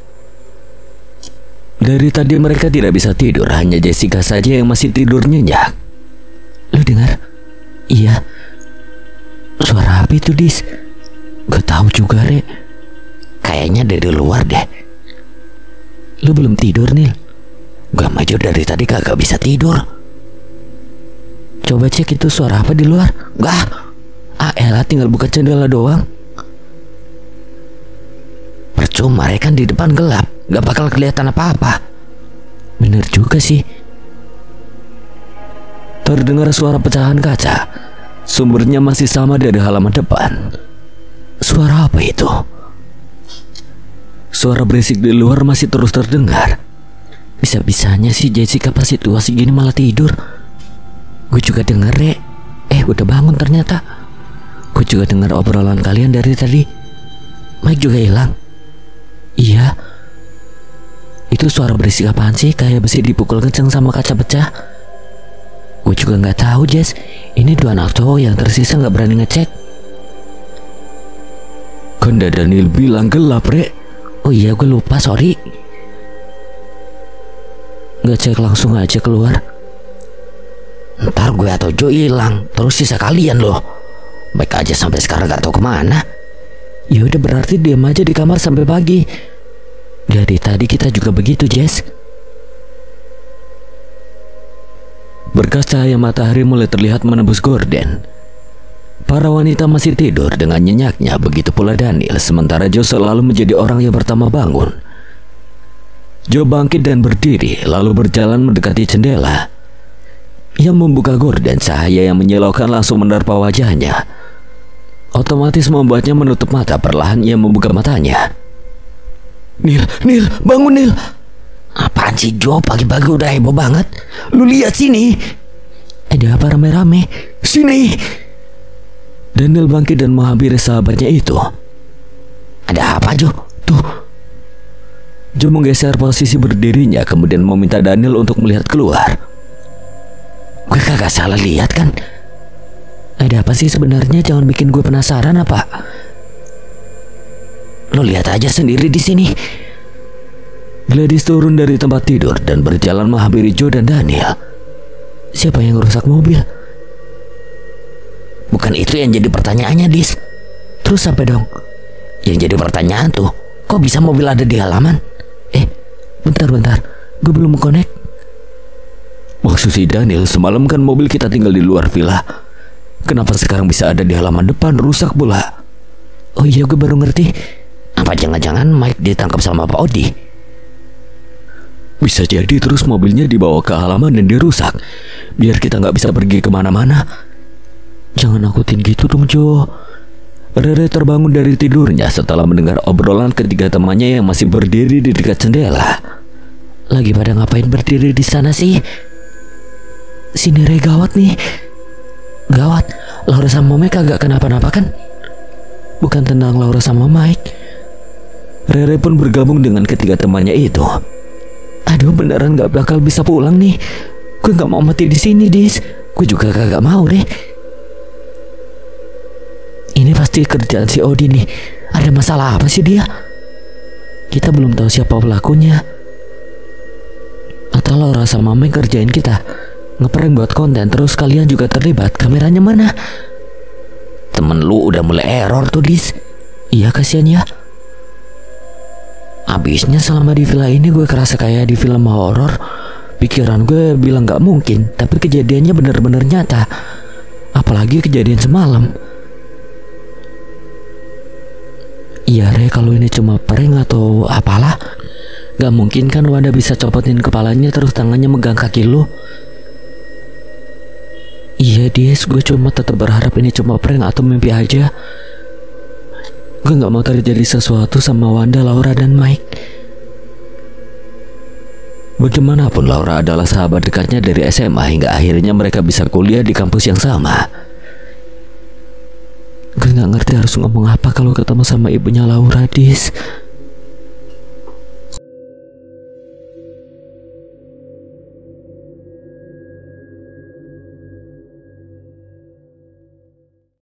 S3: Dari tadi mereka tidak bisa tidur. Hanya Jessica saja yang masih tidur nyenyak.
S2: Lu dengar? Iya. Suara apa itu, Dis?
S3: Gak tahu juga, Re.
S2: Kayaknya dari luar deh.
S3: Lu belum tidur, Nil?
S2: Gak maju dari tadi kagak bisa tidur.
S3: Coba cek itu suara apa di luar.
S2: Gak.
S3: Elah, tinggal buka jendela doang.
S2: Percuma, kan di depan gelap. Gak bakal kelihatan apa-apa.
S3: Bener juga sih. Terdengar suara pecahan kaca. Sumbernya masih sama dari halaman depan.
S2: Suara apa itu?
S3: Suara berisik di luar masih terus terdengar.
S2: Bisa-bisanya sih Jessica pas situasi gini malah tidur. Gue juga denger, Re. Udah bangun ternyata. Gue juga dengar obrolan kalian dari tadi. Mike juga hilang.
S3: Iya.
S2: Itu suara berisik apaan sih? Kayak besi dipukul kenceng sama kaca pecah. Gue juga gak tahu, Jess. Ini dua anak cowok yang tersisa gak berani ngecek.
S3: Kan Daniel bilang gelap, Re.
S2: Oh iya, gue lupa, sorry. Gak cek langsung aja keluar. Ntar gue atau Jo hilang, terus sisa kalian loh. Baik aja sampai sekarang gak tahu kemana.
S3: Ya udah, berarti diam aja di kamar sampai pagi.
S2: Dari tadi kita juga begitu, Jess.
S3: Berkas cahaya matahari mulai terlihat menembus gorden. Para wanita masih tidur dengan nyenyaknya, begitu pula Daniel, sementara Joe selalu menjadi orang yang pertama bangun. Joe bangkit dan berdiri, lalu berjalan mendekati jendela. Ia membuka gorden, cahaya yang menyilaukan langsung menerpa wajahnya. Otomatis membuatnya menutup mata. Perlahan ia membuka matanya. Nil, bangun Nil.
S2: Apaan sih Joe, pagi-pagi udah heboh banget. Lu lihat sini.
S1: Ada apa rame-rame?
S2: Sini.
S3: Daniel bangkit dan menghampiri sahabatnya itu.
S2: Ada apa Joe?
S3: Tuh. Joe menggeser posisi berdirinya, kemudian meminta Daniel untuk melihat keluar.
S2: Gue kagak salah lihat kan?
S1: Ada apa sih sebenarnya? Jangan bikin gue penasaran apa.
S2: Lo lihat aja sendiri di sini.
S3: Gladys turun dari tempat tidur dan berjalan menghampiri Joe dan Daniel.
S1: Siapa yang rusak mobil?
S2: Bukan itu yang jadi pertanyaannya, Dis.
S1: Terus apa dong?
S2: Yang jadi pertanyaan tuh, kok bisa mobil ada di halaman?
S1: Bentar. Gue belum connect.
S3: Maksud si Daniel, semalam kan mobil kita tinggal di luar villa. Kenapa sekarang bisa ada di halaman depan, rusak pula?
S1: Oh iya, gue baru ngerti.
S2: Apa jangan-jangan Mike ditangkap sama Pak Odi?
S3: Bisa jadi, terus mobilnya dibawa ke halaman dan dirusak, biar kita nggak bisa pergi kemana-mana.
S1: Jangan nakutin gitu dong Joe.
S3: Rere terbangun dari tidurnya setelah mendengar obrolan ketiga temannya yang masih berdiri di dekat jendela.
S1: Lagi pada ngapain berdiri di sana sih? Sini Re, gawat nih. Gawat, Laura sama Mike kagak kenapa-napa kan? Bukan tentang Laura sama Mike.
S3: Rere pun bergabung dengan ketiga temannya itu.
S1: Aduh, beneran gak bakal bisa pulang nih. Gue gak mau mati di sini, Dis. Gue juga kagak mau deh. Ini pasti kerjaan si Odi nih. Ada masalah apa sih dia? Kita belum tahu siapa pelakunya. Atau Laura sama Mike kerjain kita, ngeprank buat konten, terus kalian juga terlibat. Kameranya mana?
S2: Temen lu udah mulai error tuh, Dis.
S1: Iya, kasihan ya. Abisnya selama di villa ini gue kerasa kayak di film horor. Pikiran gue bilang gak mungkin, tapi kejadiannya bener-bener nyata. Apalagi kejadian semalam. Iya Re, kalau ini cuma prank atau apalah, gak mungkin kan Wanda bisa copotin kepalanya terus tangannya megang kaki lu. Iya Dis, gue cuma tetap berharap ini cuma prank atau mimpi aja. Gue gak mau terjadi sesuatu sama Wanda, Laura, dan Mike.
S3: Bagaimanapun Laura adalah sahabat dekatnya dari SMA hingga akhirnya mereka bisa kuliah di kampus yang sama.
S1: Gue gak ngerti harus ngomong apa kalau ketemu sama ibunya Laura, Dis.